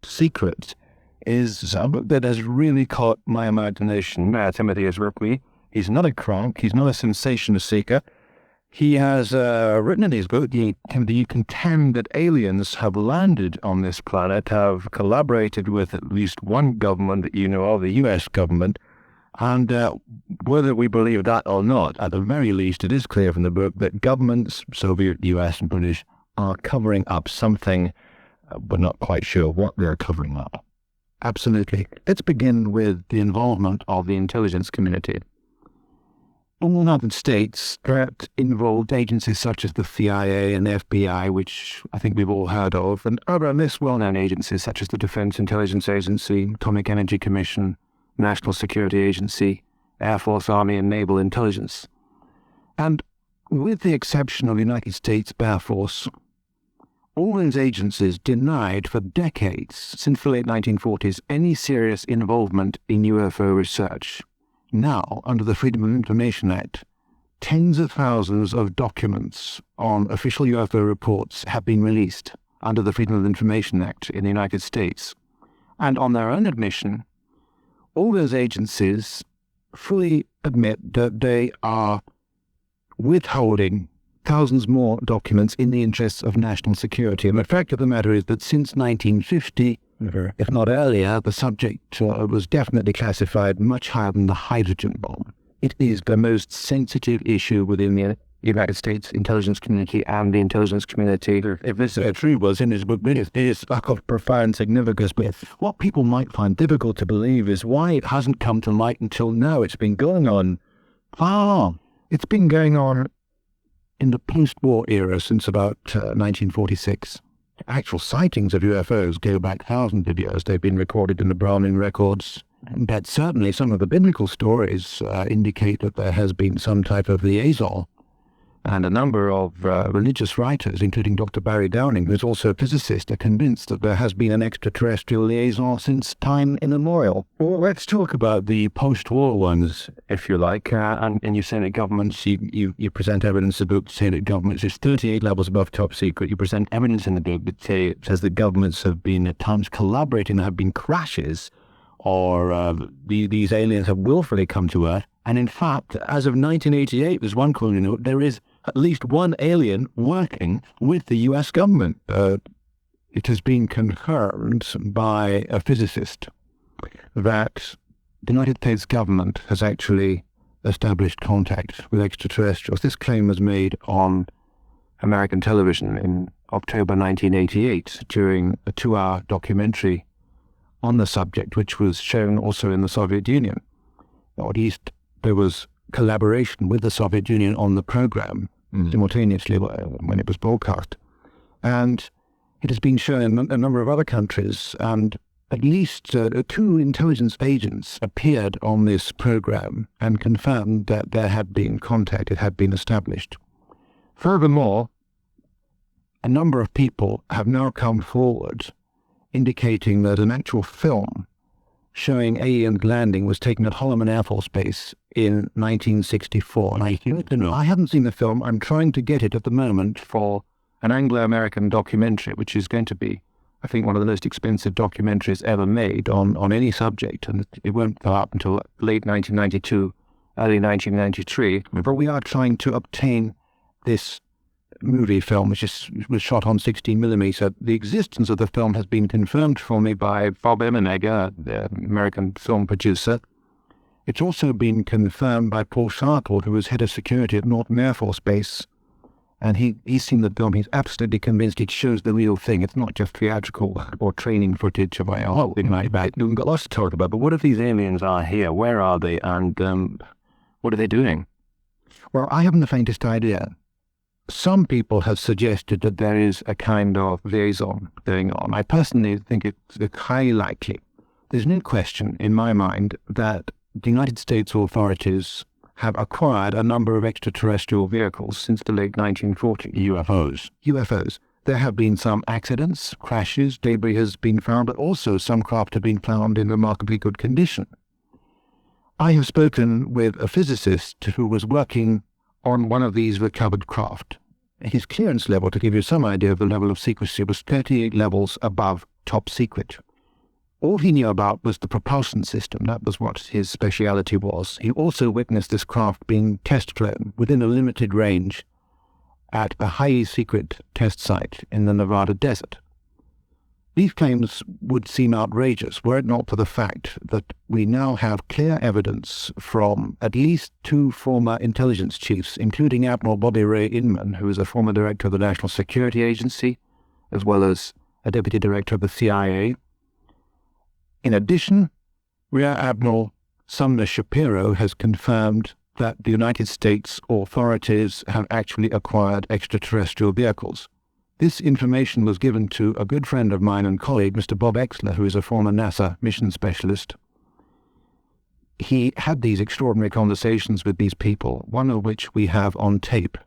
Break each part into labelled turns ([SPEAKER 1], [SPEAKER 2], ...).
[SPEAKER 1] secret is a book that has really caught my imagination. Timothy is Ripley. He's not a crank. He's not a sensation seeker. He has written in his book, you contend that aliens have landed on this planet, have collaborated with at least one government that you know of, the U.S. government, and whether we believe that or not, at the very least, it is clear from the book that governments, Soviet, U.S. and British, are covering up something, but not quite sure what they're covering up. Absolutely. Let's begin with the involvement of the intelligence community. In the United States, that involved agencies such as the CIA and the FBI, which I think we've all heard of, and other less well-known agencies such as the Defense Intelligence Agency, Atomic Energy Commission, National Security Agency, Air Force, Army, and Naval Intelligence. And with the exception of the United States Air Force, all those agencies denied for decades, since the late 1940s, any serious involvement in UFO research. Now, under the Freedom of Information Act, tens of thousands of documents on official UFO reports have been released under the Freedom of Information Act in the United States. And on their own admission, all those agencies fully admit that they are withholding thousands more documents in the interests of national security. And the fact of the matter is that since 1950, if not earlier, the subject was definitely classified much higher than the hydrogen bomb. It is the most sensitive issue within the United States intelligence community and the intelligence community. If this true was in his book, it is of profound significance. But what people might find difficult to believe is why it hasn't come to light until now. It's been going on far long. It's been going on in the post-war era since about 1946. Actual sightings of UFOs go back thousands of years. They've been recorded in the Browning records. But certainly some of the biblical stories indicate that there has been some type of liaison. And a number of religious writers, including Dr. Barry Downing, who's also a physicist, are convinced that there has been an extraterrestrial liaison since time immemorial. Well, let's talk about the post-war ones, if you like. And you say that governments, you present evidence in the book to say that governments is 38 levels above top secret. You present evidence in the book that says that governments have been at times collaborating. There have been crashes, or these aliens have willfully come to Earth. And in fact, as of 1988, there's one clue to note, there is at least one alien working with the U.S. government. It has been confirmed by a physicist that the United States government has actually established contact with extraterrestrials. This claim was made on American television in October 1988 during a 2-hour documentary on the subject, which was shown also in the Soviet Union. Or at least there was collaboration with the Soviet Union on the program simultaneously when it was broadcast. And it has been shown in a number of other countries, and at least 2 intelligence agents appeared on this program and confirmed that there had been contact, it had been established. Furthermore, a number of people have now come forward indicating that an actual film showing alien landing was taken at Holloman Air Force Base in 1964. And I haven't seen the film. I'm trying to get it at the moment for an Anglo-American documentary, which is going to be, I think, one of the most expensive documentaries ever made on any subject. And it won't go up until late 1992, early 1993. But we are trying to obtain this movie film, which was shot on 16mm. The existence of the film has been confirmed for me by Bob Emenegger, the American film producer. It's also been confirmed by Paul Sharple, who was head of security at Norton Air Force Base. And he's seen the film. He's absolutely convinced it shows the real thing. It's not just theatrical or training footage of thing like that. We've got lots to talk about. But what if these aliens are here? Where are they? And what are they doing? Well, I haven't the faintest idea. Some people have suggested that there is a kind of liaison going on. I personally think it's highly likely. There's no question in my mind that the United States authorities have acquired a number of extraterrestrial vehicles since the late 1940s. UFOs. There have been some accidents, crashes, debris has been found, but also some craft have been found in remarkably good condition. I have spoken with a physicist who was working on one of these recovered craft. His clearance level, to give you some idea of the level of secrecy, was 38 levels above top secret. All he knew about was the propulsion system. That was what his speciality was. He also witnessed this craft being test flown within a limited range at a highly secret test site in the Nevada desert. These claims would seem outrageous were it not for the fact that we now have clear evidence from at least 2 former intelligence chiefs, including Admiral Bobby Ray Inman, who is a former director of the National Security Agency, as well as a deputy director of the CIA. In addition, Rear Admiral Sumner Shapiro has confirmed that the United States authorities have actually acquired extraterrestrial vehicles. This information was given to a good friend of mine and colleague, Mr. Bob Exler, who is a former NASA mission specialist. He had these extraordinary conversations with these people, one of which we have on tape.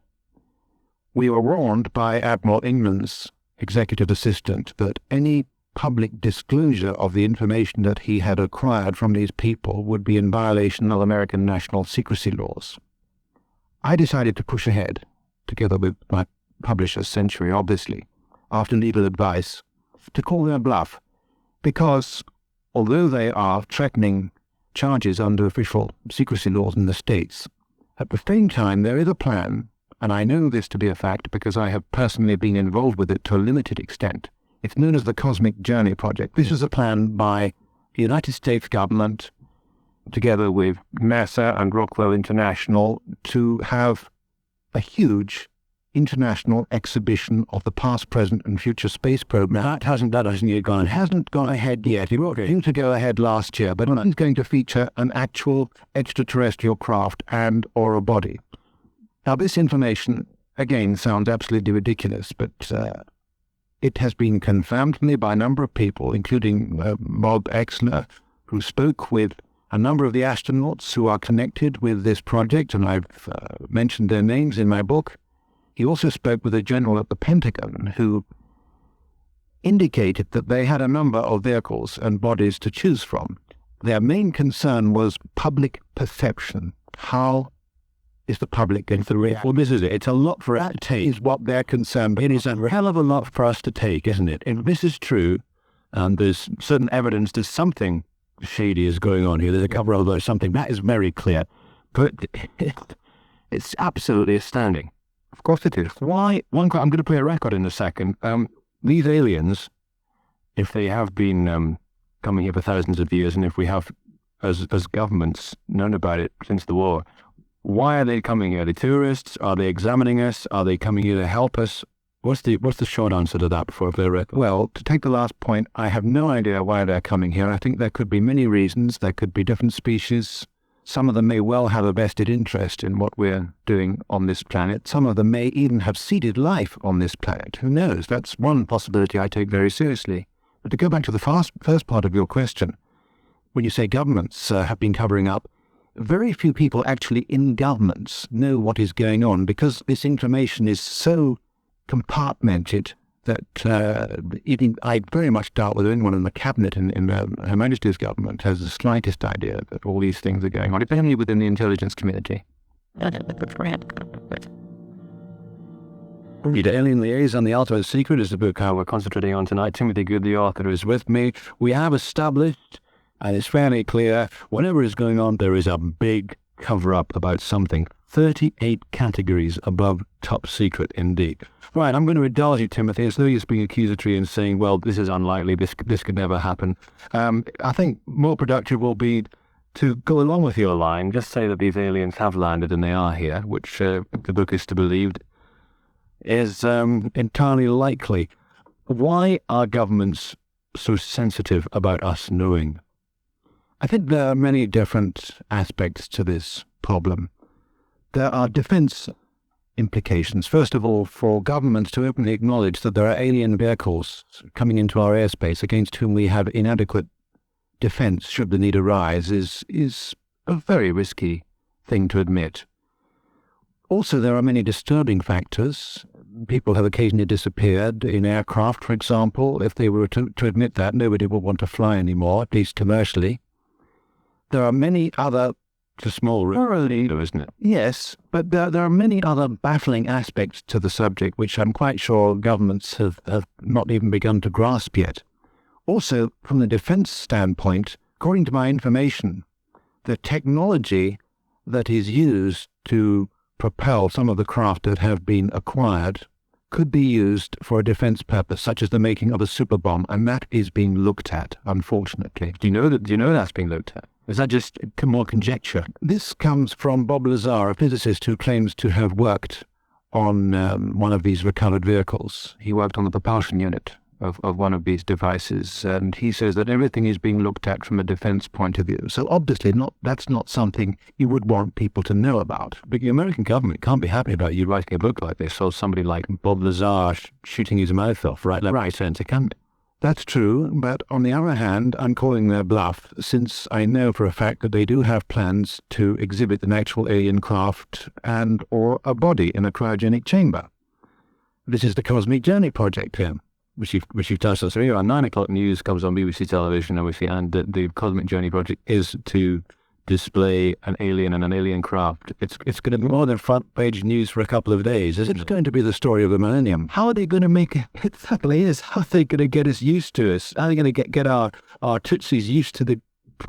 [SPEAKER 1] We were warned by Admiral Inman's executive assistant that any public disclosure of the information that he had acquired from these people would be in violation of American national secrecy laws. I decided to push ahead, together with my publisher Century, obviously, after legal advice, to call their bluff, because although they are threatening charges under official secrecy laws in the States, at the same time there is a plan, and I know this to be a fact because I have personally been involved with it to a limited extent. It's known as the Cosmic Journey Project. This is a plan by the United States government, together with NASA and Rockwell International, to have a huge international exhibition of the past, present, and future space program. That hasn't gone ahead yet. It was due to go ahead last year, but it's going to feature an actual extraterrestrial craft and or a body. Now, this information, again, sounds absolutely ridiculous, but it has been confirmed to me by a number of people, including Bob Exler, who spoke with a number of the astronauts who are connected with this project, and I've mentioned their names in my book. He also spoke with a general at the Pentagon who indicated that they had a number of vehicles and bodies to choose from. Their main concern was public perception. How is the public going to react? Well, this is it. It's a lot for us to take, is what they're concerned about. It is a hell of a lot for us to take, isn't it? If this is true, and there's certain evidence that something shady is going on here, there's a cover over something, that is very clear. But it's absolutely astounding. Of course it is. Why? I'm going to play a record in a second. These aliens, if they have been coming here for thousands of years, and if we have, as governments, known about it since the war, why are they coming here? Are they tourists? Are they examining us? Are they coming here to help us? What's the short answer to that before the record? Well, to take the last point, I have no idea why they're coming here. I think there could be many reasons. There could be different species. Some of them may well have a vested interest in what we're doing on this planet. Some of them may even have seeded life on this planet. Who knows? That's one possibility I take very seriously. But to go back to the first part of your question, when you say governments have been covering up, very few people actually in governments know what is going on because this information is so compartmented that even I very much doubt whether anyone in the cabinet in Her Majesty's government has the slightest idea that all these things are going on. It's only within the intelligence community. Read Alien Liaison, The Ultimate Secret is the book we're concentrating on tonight. Timothy Good, the author, is with me. We have established, and it's fairly clear, whatever is going on, there is a big cover-up about something. 38 categories above top secret indeed. Right, I'm going to indulge you, Timothy, as though you're being accusatory and saying, well, this is unlikely, this could never happen. I think more productive will be to go along with your line, just say that these aliens have landed and they are here, which the book is to believe is entirely likely. Why are governments so sensitive about us knowing? I think there are many different aspects to this problem. There are defense implications. First of all, for governments to openly acknowledge that there are alien vehicles coming into our airspace against whom we have inadequate defense should the need arise is a very risky thing to admit. Also, there are many disturbing factors. People have occasionally disappeared in aircraft, for example. If they were to admit that, nobody would want to fly anymore, at least commercially. There are many other, it's a small really, isn't it? Yes, but there are many other baffling aspects to the subject which I'm quite sure governments have not even begun to grasp yet. Also, from the defense standpoint, according to my information, the technology that is used to propel some of the craft that have been acquired could be used for a defense purpose, such as the making of a super bomb, and that is being looked at, unfortunately.
[SPEAKER 2] Do you know that's being looked at? Is that just more conjecture?
[SPEAKER 1] This comes from Bob Lazar, a physicist who claims to have worked on one of these recovered vehicles.
[SPEAKER 2] He worked on the propulsion unit of one of these devices, and he says that everything is being looked at from a defense point of view.
[SPEAKER 1] So obviously that's not something you would want people to know about.
[SPEAKER 2] But the American government can't be happy about you writing a book like this, or somebody like Bob Lazar shooting his mouth off right, center, can they?
[SPEAKER 1] That's true, but on the other hand, I'm calling their bluff, since I know for a fact that they do have plans to exhibit an actual alien craft and or a body in a cryogenic chamber. This is the Cosmic Journey project here,
[SPEAKER 2] which you've touched on. So here, our 9 o'clock news comes on BBC television, obviously, and the Cosmic Journey project is to display an alien and an alien craft.
[SPEAKER 1] It's going to be more than front page news for a couple of days. It's going to be the story of the millennium. How are they going to make it? It certainly is. How are they going to get us used to us? How are they going to get our tootsies used to the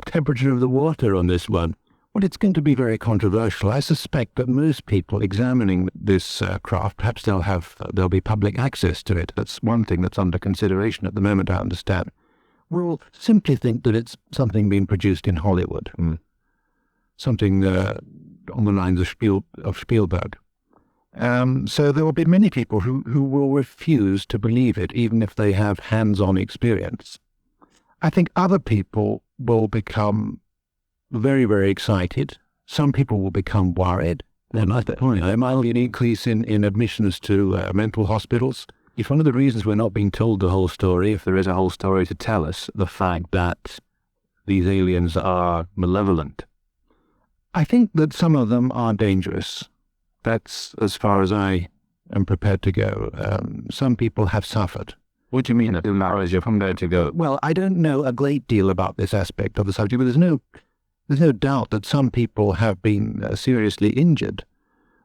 [SPEAKER 1] temperature of the water on this one? Well, it's going to be very controversial. I suspect that most people examining this craft, perhaps there'll be public access to it. That's one thing that's under consideration at the moment, I understand. Will simply think that it's something being produced in Hollywood. Something on the lines of Spielberg. So there will be many people who will refuse to believe it, even if they have hands-on experience. I think other people will become very, very excited. Some people will become worried. There might be an increase in admissions to mental hospitals.
[SPEAKER 2] If one of the reasons we're not being told the whole story, if there is a whole story to tell us, the fact that these aliens are malevolent.
[SPEAKER 1] I think that some of them are dangerous. That's as far as I am prepared to go. Some people have suffered.
[SPEAKER 2] What do you mean, as far as you're prepared to go?
[SPEAKER 1] Well, I don't know a great deal about this aspect of the subject, but there's no doubt that some people have been seriously injured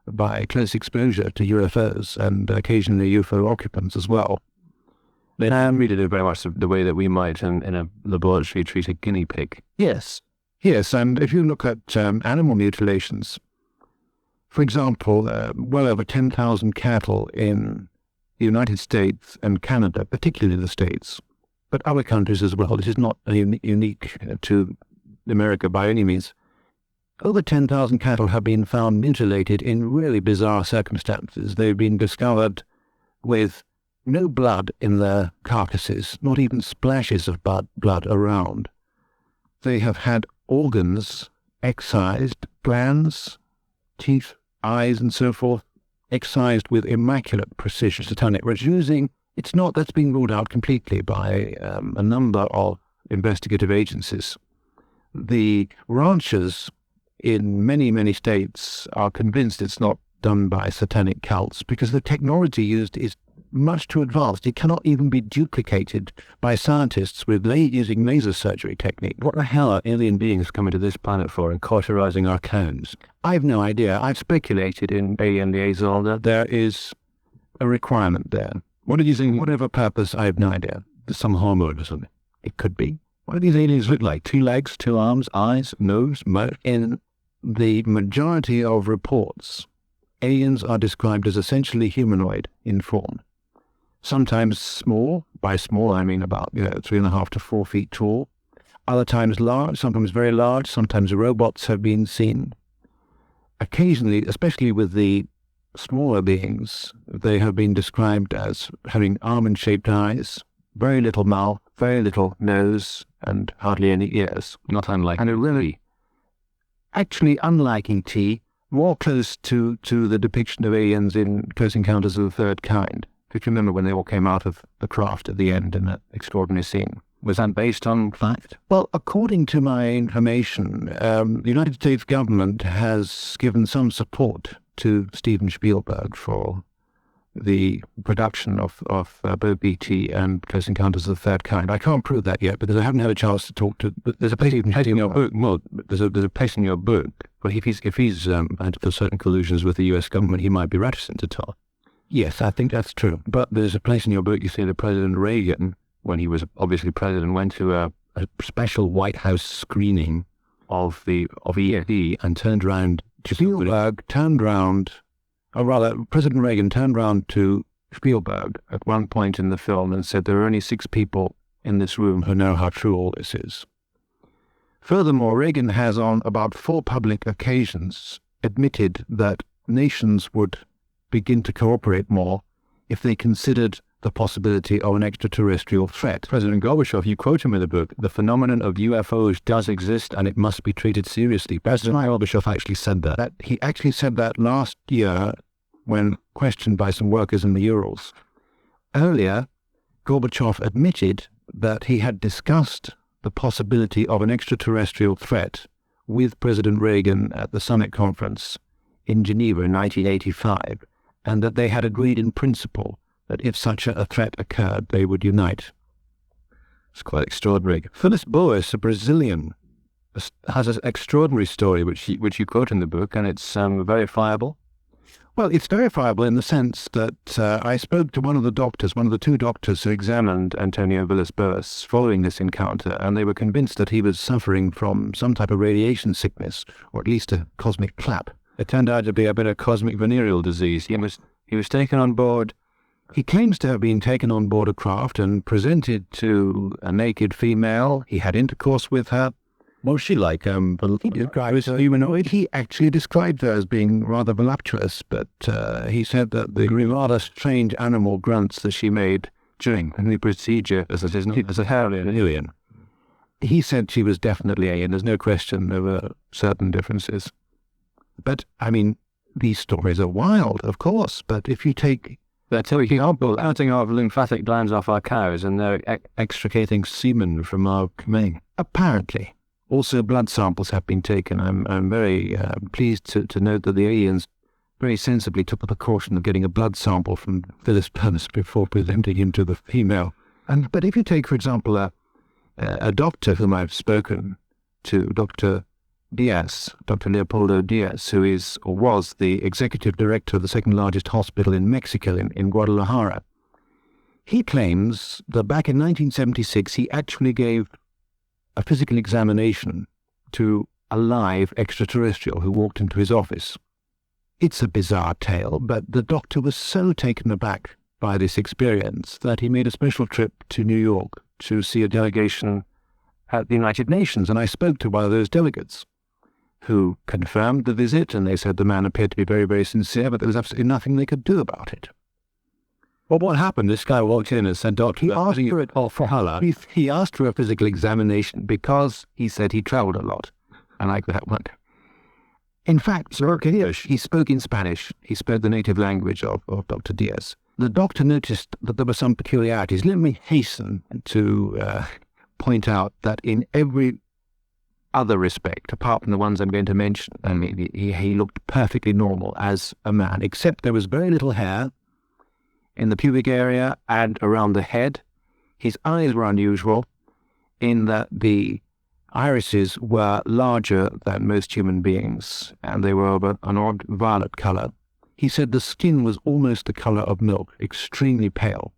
[SPEAKER 1] by close exposure to UFOs and occasionally UFO occupants as well.
[SPEAKER 2] They treated it very much the way that we might in a laboratory treat a guinea pig.
[SPEAKER 1] Yes, and if you look at animal mutilations, for example, well over 10,000 cattle in the United States and Canada, particularly the States, but other countries as well. This is not unique to America by any means. Over 10,000 cattle have been found mutilated in really bizarre circumstances. They've been discovered with no blood in their carcasses, not even splashes of blood around. They have had organs excised, glands, teeth, eyes, and so forth, excised with immaculate precision. That's been ruled out completely by a number of investigative agencies. The ranchers in many, many states are convinced it's not done by satanic cults because the technology used is much too advanced. It cannot even be duplicated by scientists using laser surgery technique.
[SPEAKER 2] What the hell are alien beings coming to this planet for and cauterizing our cows?
[SPEAKER 1] I've no idea. I've speculated in alien liaison that there is a requirement there.
[SPEAKER 2] What did you think?
[SPEAKER 1] Whatever purpose, I have no idea.
[SPEAKER 2] There's some hormone or something.
[SPEAKER 1] It could be.
[SPEAKER 2] What do these aliens look like? 2 legs, 2 arms, eyes, nose, mouth?
[SPEAKER 1] In the majority of reports, aliens are described as essentially humanoid in form. Sometimes small. By small, I mean about 3.5 to 4 feet tall. Other times large, sometimes very large. Sometimes robots have been seen. Occasionally, especially with the smaller beings, they have been described as having almond-shaped eyes, very little mouth, very little nose, and hardly any ears.
[SPEAKER 2] Not unlike
[SPEAKER 1] really, actually, unlike E.T., more close to the depiction of aliens in Close Encounters of the Third Kind. If you remember when they all came out of the craft at the end in that extraordinary scene.
[SPEAKER 2] Was that based on fact?
[SPEAKER 1] Well, according to my information, the United States government has given some support to Steven Spielberg for the production of both E.T. and Close Encounters of the Third Kind. I can't prove that yet because I haven't had a chance to talk to. But there's a place in your book.
[SPEAKER 2] Well, there's a place in your book.
[SPEAKER 1] But if he's had certain collusions with the U.S. government, he might be reticent to talk. Yes, I think that's true.
[SPEAKER 2] But there's a place in your book you say that President Reagan when he was obviously president, went to a special White House screening of EFE and turned around to Spielberg, President Reagan turned around to Spielberg at one point in the film and said, there are only 6 people in this room who know how true all this is. Furthermore, Reagan has on about 4 public occasions admitted that nations would begin to cooperate more if they considered the possibility of an extraterrestrial threat. President Gorbachev, you quote him in the book, the phenomenon of UFOs does exist and it must be treated seriously. President Gorbachev actually said that. He actually said that last year when questioned by some workers in the Urals. Earlier, Gorbachev admitted that he had discussed the possibility of an extraterrestrial threat with President Reagan at the summit conference in Geneva in 1985, and that they had agreed in principle that if such a threat occurred, they would unite. It's quite extraordinary. Phyllis Boas, a Brazilian, has an extraordinary story which you quote in the book, and it's verifiable. Well, it's verifiable in the sense that I spoke to one of the 2 doctors who examined Antonio Villas-Boas following this encounter, and they were convinced that he was suffering from some type of radiation sickness, or at least a cosmic clap. It turned out to be a bit of cosmic venereal disease. He was taken on board. He claims to have been taken on board a craft and presented to a naked female. He had intercourse with her. What was she like? He described her humanoid. He actually described her as being rather voluptuous, but he said that the rather strange animal grunts that she made during the procedure as a alien. He said she was definitely alien. There's no question there were certain differences. But, I mean, these stories are wild, of course, but if you take... They're taking our lymphatic glands off our cows and they're extricating semen from our mane. Apparently. Also, blood samples have been taken. I'm very pleased to note that the aliens very sensibly took the precaution of getting a blood sample from Villas-Boas before presenting him to the female. But if you take, for example, a doctor whom I've spoken to, Dr. Diaz, Dr. Leopoldo Diaz, who is or was the executive director of the second largest hospital in Mexico, in Guadalajara, he claims that back in 1976 he actually gave a physical examination to a live extraterrestrial who walked into his office. It's a bizarre tale, but the doctor was so taken aback by this experience that he made a special trip to New York to see a delegation at the United Nations, and I spoke to one of those delegates who confirmed the visit, and they said the man appeared to be very, very sincere, but there was absolutely nothing they could do about it. Well, what happened? This guy walked in and said, Doctor, he asked for a physical examination because he said he travelled a lot. I like that one. In fact, he spoke in Spanish. He spoke the native language of Dr. Diaz. The doctor noticed that there were some peculiarities. Let me hasten to point out that in every other respect, apart from the ones I'm going to mention, I mean, he looked perfectly normal as a man, except there was very little hair in the pubic area and around the head. His eyes were unusual in that the irises were larger than most human beings, and they were of an odd violet colour. He said the skin was almost the colour of milk, extremely pale.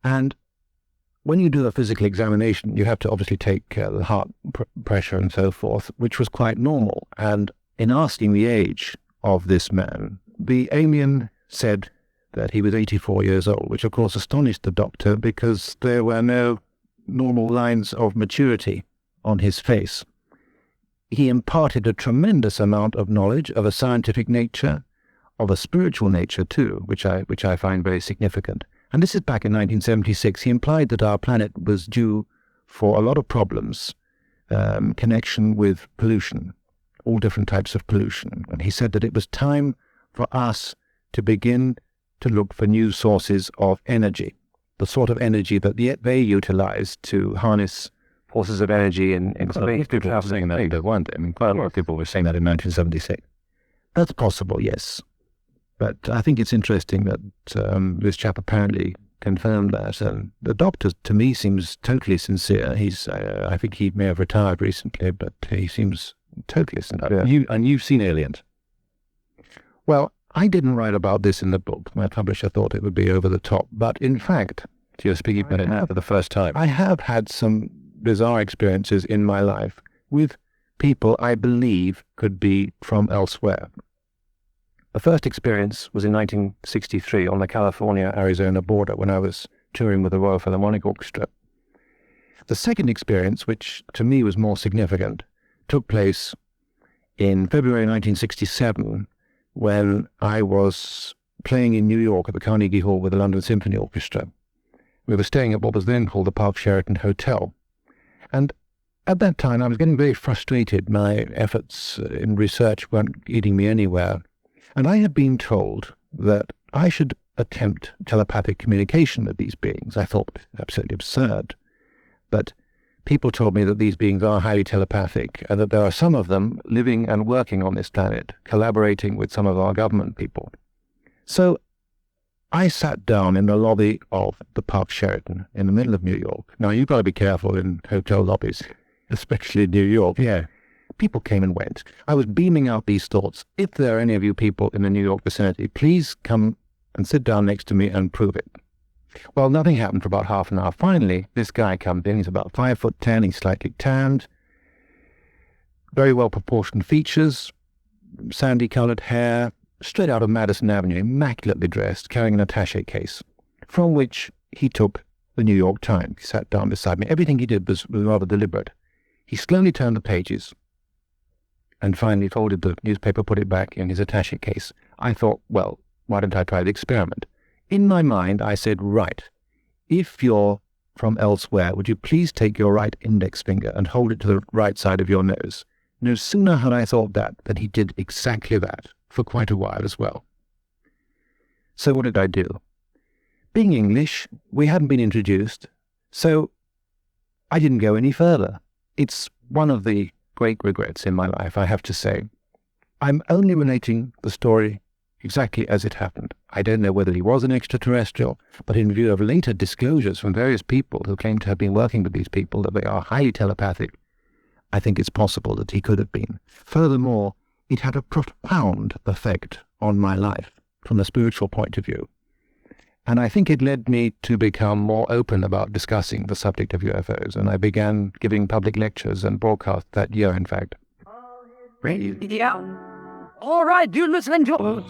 [SPEAKER 2] And when you do a physical examination, you have to obviously take the heart pressure and so forth, which was quite normal. And in asking the age of this man, the alien said that he was 84 years old, which of course astonished the doctor because there were no normal lines of maturity on his face. He imparted a tremendous amount of knowledge of a scientific nature, of a spiritual nature too, which I find very significant. And this is back in 1976. He implied that our planet was due for a lot of problems, connection with pollution, all different types of pollution. And he said that it was time for us to begin to look for new sources of energy, the sort of energy that they utilized to harness forces of energy in space. People were saying that, weren't they? I mean, quite a lot of people were saying that in 1976. That's possible, yes. But I think it's interesting that this chap apparently confirmed that. And the doctor, to me, seems totally sincere. I think he may have retired recently, but he seems totally sincere. You've seen aliens?
[SPEAKER 1] Well, I didn't write about this in the book. My publisher thought it would be over the top. But in fact, So you're speaking about it now for the first time.
[SPEAKER 2] I have had some bizarre experiences in my life with people I believe could be from elsewhere.
[SPEAKER 1] The first experience was in 1963 on the California-Arizona border when I was touring with the Royal Philharmonic Orchestra.
[SPEAKER 2] The second experience, which to me was more significant, took place in February 1967 when I was playing in New York at the Carnegie Hall with the London Symphony Orchestra. We were staying at what was then called the Park Sheraton Hotel. And at that time, I was getting very frustrated. My efforts in research weren't leading me anywhere. And I had been told that I should attempt telepathic communication with these beings. I thought it absolutely absurd. But people told me that these beings are highly telepathic and that there are some of them living and working on this planet, collaborating with some of our government people. So I sat down in the lobby of the Park Sheraton in the middle of New York. Now, you've got to be careful in hotel lobbies, especially in New York.
[SPEAKER 1] Yeah.
[SPEAKER 2] People came and went. I was beaming out these thoughts. If there are any of you people in the New York vicinity, please come and sit down next to me and prove it. Well, nothing happened for about half an hour. Finally, this guy comes in. He's about 5'10". He's slightly tanned, very well-proportioned features, sandy-coloured hair, straight out of Madison Avenue, immaculately dressed, carrying an attaché case, from which he took the New York Times. He sat down beside me. Everything he did was rather deliberate. He slowly turned the pages and finally folded the newspaper, put it back in his attaché case. I thought, well, why don't I try the experiment? In my mind, I said, right, if you're from elsewhere, would you please take your right index finger and hold it to the right side of your nose? No sooner had I thought that than he did exactly that for quite a while as well. So what did I do? Being English, we hadn't been introduced, so I didn't go any further. It's one of the great regrets in my life, I have to say. I'm only relating the story exactly as it happened. I don't know whether he was an extraterrestrial, but in view of later disclosures from various people who claim to have been working with these people, that they are highly telepathic, I think it's possible that he could have been. Furthermore, it had a profound effect on my life from the spiritual point of view. And I think it led me to become more open about discussing the subject of UFOs, and I began giving public lectures and broadcasts that year, in fact.
[SPEAKER 3] Yeah. All right, you're listening to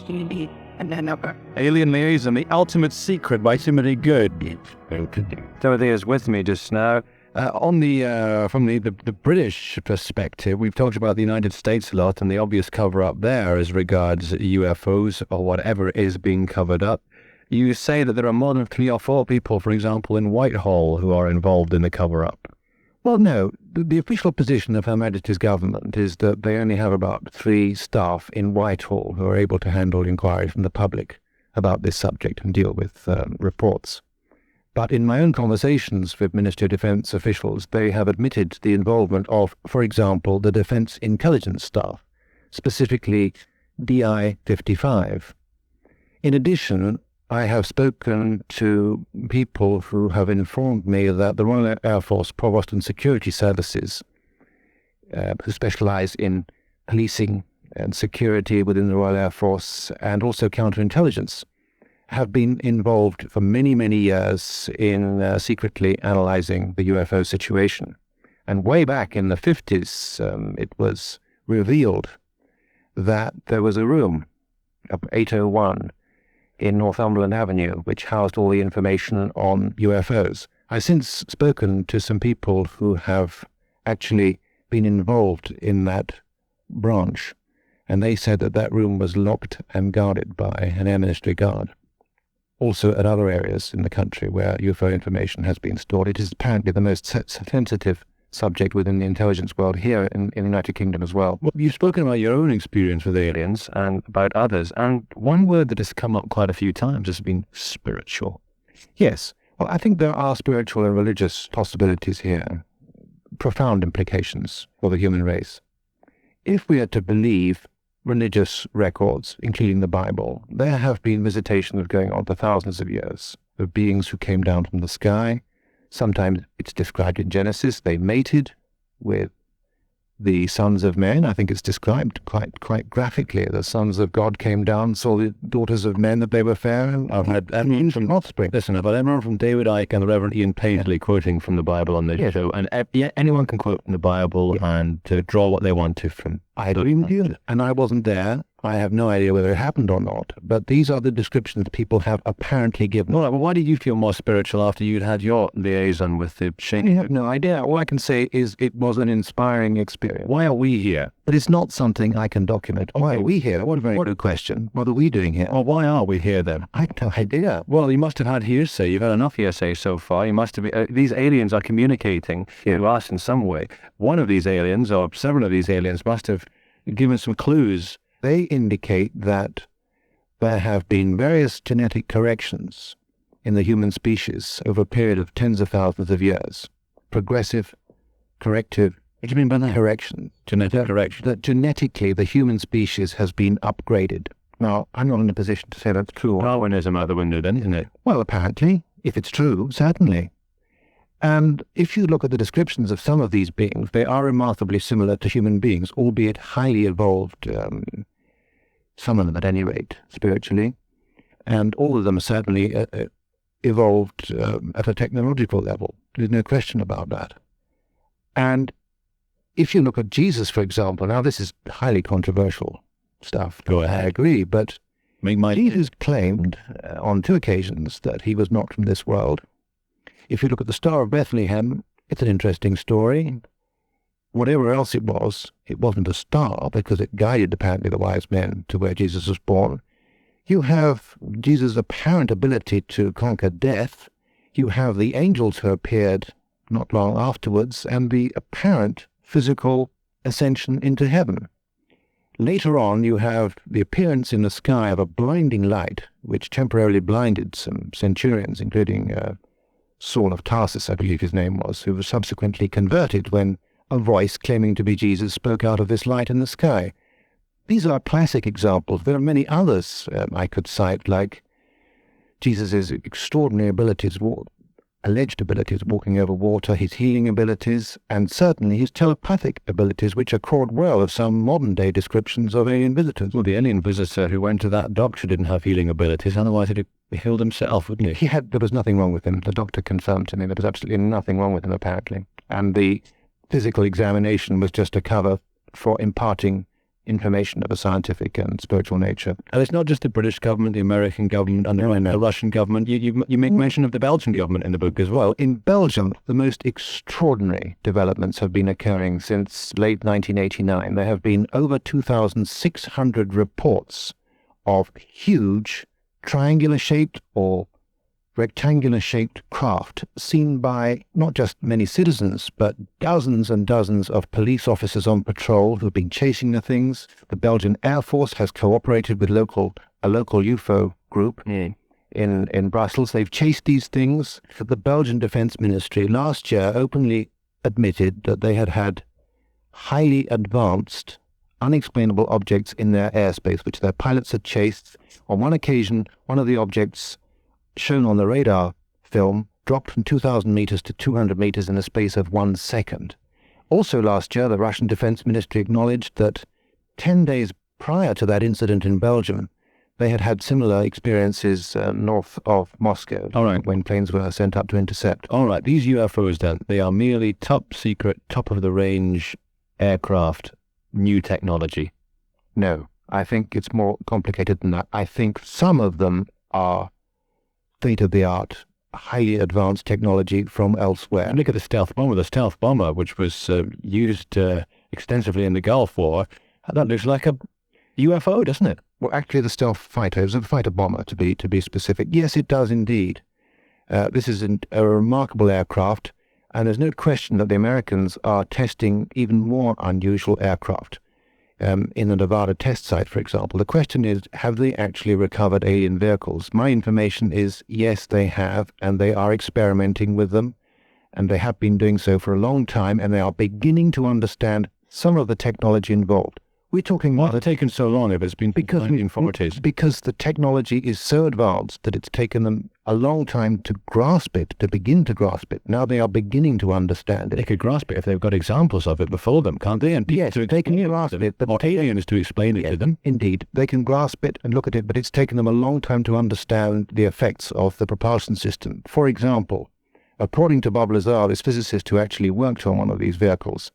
[SPEAKER 1] Alien Liaison, The Ultimate Secret by Timothy Good. Timothy is with me just now. From the British perspective, we've talked about the United States a lot and the obvious cover-up there as regards UFOs or whatever is being covered up. You say that there are more than 3 or 4 people, for example, in Whitehall who are involved in the cover-up.
[SPEAKER 2] Well, no. The official position of Her Majesty's government is that they only have about 3 staff in Whitehall who are able to handle inquiries from the public about this subject and deal with reports. But in my own conversations with Ministry of Defence officials, they have admitted the involvement of, for example, the Defence Intelligence Staff, specifically DI-55. In addition, I have spoken to people who have informed me that the Royal Air Force Provost and Security Services, who specialise in policing and security within the Royal Air Force and also counterintelligence, have been involved for many, many years in secretly analysing the UFO situation. And way back in the 50s, it was revealed that there was a room, 801, in Northumberland Avenue, which housed all the information on UFOs. I've since spoken to some people who have actually been involved in that branch, and they said that that room was locked and guarded by an Air Ministry guard. Also at other areas in the country where UFO information has been stored. It is apparently the most sensitive subject within the intelligence world here in the United Kingdom as well.
[SPEAKER 1] Well, you've spoken about your own experience with aliens and about others, and one word that has come up quite a few times has been spiritual.
[SPEAKER 2] Yes, well, I think there are spiritual and religious possibilities here, profound implications for the human race. If we are to believe religious records, including the Bible, there have been visitations going on for thousands of years of beings who came down from the sky. Sometimes it's described in Genesis, they mated with the sons of men. I think it's described quite graphically. The sons of God came down, saw the daughters of men that they were fair, and had from offspring.
[SPEAKER 1] Listen, I've had everyone from David Icke and the Reverend Ian Paisley quoting from the Bible on this show, and anyone can quote from the Bible and to draw what they want to from.
[SPEAKER 2] I agree with you, and I wasn't there. I have no idea whether it happened or not, but these are the descriptions people have apparently given.
[SPEAKER 1] All right, well, why did you feel more spiritual after you'd had your liaison with the Sheikh?
[SPEAKER 2] I have no idea. All I can say is it was an inspiring experience.
[SPEAKER 1] Why are we here?
[SPEAKER 2] But it's not something I can document. Why are we here? What a very good question. What are we doing here?
[SPEAKER 1] Well, why are we here then?
[SPEAKER 2] I have no idea.
[SPEAKER 1] Well, you must have had hearsay. You've had enough hearsay so far. You must have. These aliens are communicating to us in some way. One of these aliens, or several of these aliens, must have given some clues.
[SPEAKER 2] They indicate that there have been various genetic corrections in the human species over a period of tens of thousands of years. Progressive, corrective,
[SPEAKER 1] What do you mean by that?
[SPEAKER 2] correction.
[SPEAKER 1] Genetic correction.
[SPEAKER 2] That genetically the human species has been upgraded. Now, I'm not in a position to say that's true.
[SPEAKER 1] Darwinism out the window then, isn't it?
[SPEAKER 2] Well, apparently, if it's true, certainly. And if you look at the descriptions of some of these beings, they are remarkably similar to human beings, albeit highly evolved, some of them at any rate, spiritually. And all of them are certainly evolved at a technological level. There's no question about that. And if you look at Jesus, for example, now this is highly controversial stuff.
[SPEAKER 1] Go ahead.
[SPEAKER 2] I agree, but
[SPEAKER 1] My
[SPEAKER 2] Jesus claimed on 2 occasions that he was not from this world. If you look at the Star of Bethlehem, it's an interesting story. Whatever else it wasn't a star because it guided apparently the wise men to where Jesus was born. You have Jesus' apparent ability to conquer death. You have the angels who appeared not long afterwards, and the apparent physical ascension into heaven. Later on, you have the appearance in the sky of a blinding light, which temporarily blinded some centurions, including Saul of Tarsus, I believe his name was, who was subsequently converted when a voice claiming to be Jesus spoke out of this light in the sky. These are classic examples. There are many others I could cite, like Jesus' extraordinary abilities, alleged abilities, walking over water, his healing abilities, and certainly his telepathic abilities, which accord well with some modern-day descriptions of alien visitors.
[SPEAKER 1] Well, the alien visitor who went to that doctor didn't have healing abilities, otherwise he'd have healed himself, wouldn't he?
[SPEAKER 2] There was nothing wrong with him. The doctor confirmed to me there was absolutely nothing wrong with him, apparently. And the physical examination was just a cover for imparting information of a scientific and spiritual nature.
[SPEAKER 1] And it's not just the British government, the American government, and the Russian government. You make mention of the Belgian government in the book as well.
[SPEAKER 2] In Belgium, the most extraordinary developments have been occurring since late 1989. There have been over 2,600 reports of huge triangular-shaped or rectangular-shaped craft seen by not just many citizens, but dozens and dozens of police officers on patrol who have been chasing the things. The Belgian Air Force has cooperated with a local UFO group in Brussels. They've chased these things. The Belgian Defense Ministry last year openly admitted that they had had highly advanced, unexplainable objects in their airspace, which their pilots had chased. On one occasion, one of the objects shown on the radar film dropped from 2,000 meters to 200 meters in the space of 1 second. Also last year, the Russian Defense Ministry acknowledged that 10 days prior to that incident in Belgium, they had had similar experiences north of Moscow.
[SPEAKER 1] All right.
[SPEAKER 2] When planes were sent up to intercept.
[SPEAKER 1] All right, these UFOs then, they are merely top secret, top of the range aircraft, new technology.
[SPEAKER 2] No, I think it's more complicated than that. I think some of them are state-of-the-art, highly advanced technology from elsewhere.
[SPEAKER 1] Look at the stealth bomber, which was used extensively in the Gulf War. That looks like a UFO, doesn't it?
[SPEAKER 2] Well, actually, the stealth fighter is a fighter bomber, to be specific. Yes, it does indeed. This is a remarkable aircraft, and there's no question that the Americans are testing even more unusual aircraft. In the Nevada test site, for example. The question is, have they actually recovered alien vehicles? My information is, yes, they have, and they are experimenting with them, and they have been doing so for a long time, and they are beginning to understand some of the technology involved. We're talking
[SPEAKER 1] Why they're taking so long if it's been
[SPEAKER 2] because
[SPEAKER 1] 1940s?
[SPEAKER 2] Because the technology is so advanced that it's taken them a long time to grasp it, to begin to grasp it. Now they are beginning to understand
[SPEAKER 1] They
[SPEAKER 2] it.
[SPEAKER 1] could grasp it if they've got examples of it before them, can't they? And
[SPEAKER 2] Yes, they can grasp it, but
[SPEAKER 1] or aliens to explain it to them.
[SPEAKER 2] indeed, they can grasp it and look at it, but it's taken them a long time to understand the effects of the propulsion system. For example, according to Bob Lazar, this physicist who actually worked on one of these vehicles,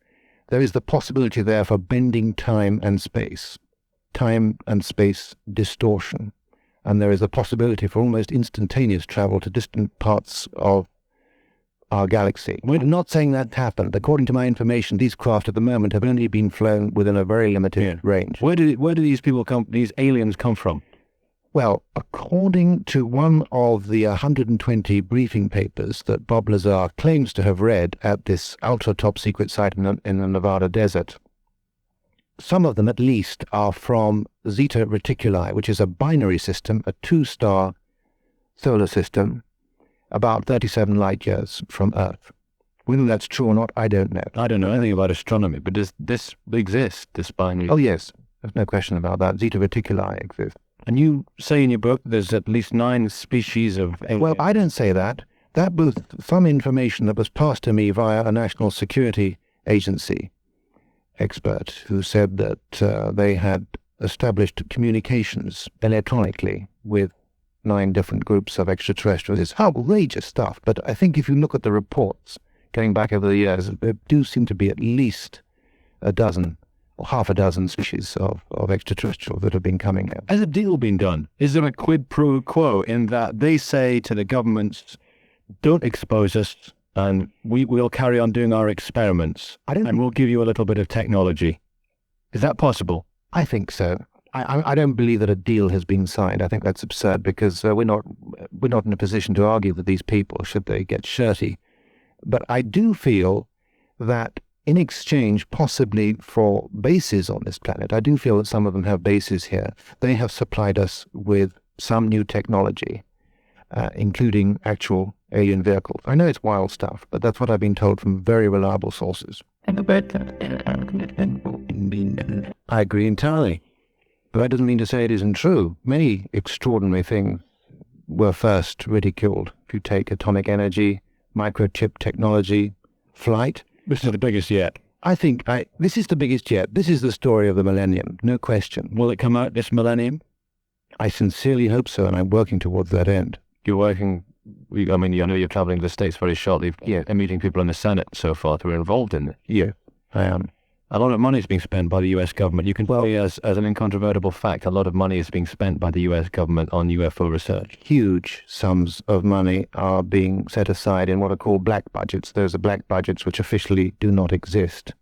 [SPEAKER 2] there is the possibility there for bending time and space distortion. And there is a possibility for almost instantaneous travel to distant parts of our galaxy. We're not saying that happened. According to my information, these craft at the moment have only been flown within a very limited range.
[SPEAKER 1] Where do these people come? These aliens come from?
[SPEAKER 2] Well, according to one of the 120 briefing papers that Bob Lazar claims to have read at this ultra-top secret site in the Nevada desert, some of them at least are from Zeta Reticuli, which is a binary system, a 2-star solar system, about 37 light years from Earth. Whether that's true or not, I don't know.
[SPEAKER 1] I don't know anything about astronomy, but does this exist, this binary?
[SPEAKER 2] Oh, yes. There's no question about that. Zeta Reticuli exists.
[SPEAKER 1] And you say in your book there's at least 9 species of aliens.
[SPEAKER 2] Well, I don't say that. That was some information that was passed to me via a national security agency expert who said that they had established communications electronically with 9 different groups of extraterrestrials. It's outrageous stuff, but I think if you look at the reports going back over the years, there do seem to be at least a dozen or half a dozen species of extraterrestrials that have been coming in.
[SPEAKER 1] Has a deal been done? Is there a quid pro quo in that they say to the governments, don't expose us and we'll carry on doing our experiments and we'll give you a little bit of technology? Is that possible?
[SPEAKER 2] I think so. I don't believe that a deal has been signed. I think that's absurd because we're not in a position to argue with these people should they get shirty. But I do feel that in exchange, possibly for bases on this planet, I do feel that some of them have bases here. They have supplied us with some new technology, including actual alien vehicles. I know it's wild stuff, but that's what I've been told from very reliable sources.
[SPEAKER 1] I agree entirely.
[SPEAKER 2] But that doesn't mean to say it isn't true. Many extraordinary things were first ridiculed. If you take atomic energy, microchip technology, flight.
[SPEAKER 1] This is the biggest yet.
[SPEAKER 2] I think this is the biggest yet. This is the story of the millennium, no question.
[SPEAKER 1] Will it come out this millennium?
[SPEAKER 2] I sincerely hope so, and I'm working towards that end.
[SPEAKER 1] You're working, I mean, I know you're traveling to the States very shortly.
[SPEAKER 2] Yeah.
[SPEAKER 1] And meeting people in the Senate and so forth who are involved in it.
[SPEAKER 2] Yeah, I am.
[SPEAKER 1] A lot of money is being spent by the U.S. government. You can say as an incontrovertible fact, a lot of money is being spent by the U.S. government on UFO research.
[SPEAKER 2] Huge sums of money are being set aside in what are called black budgets. Those are black budgets which officially do not exist.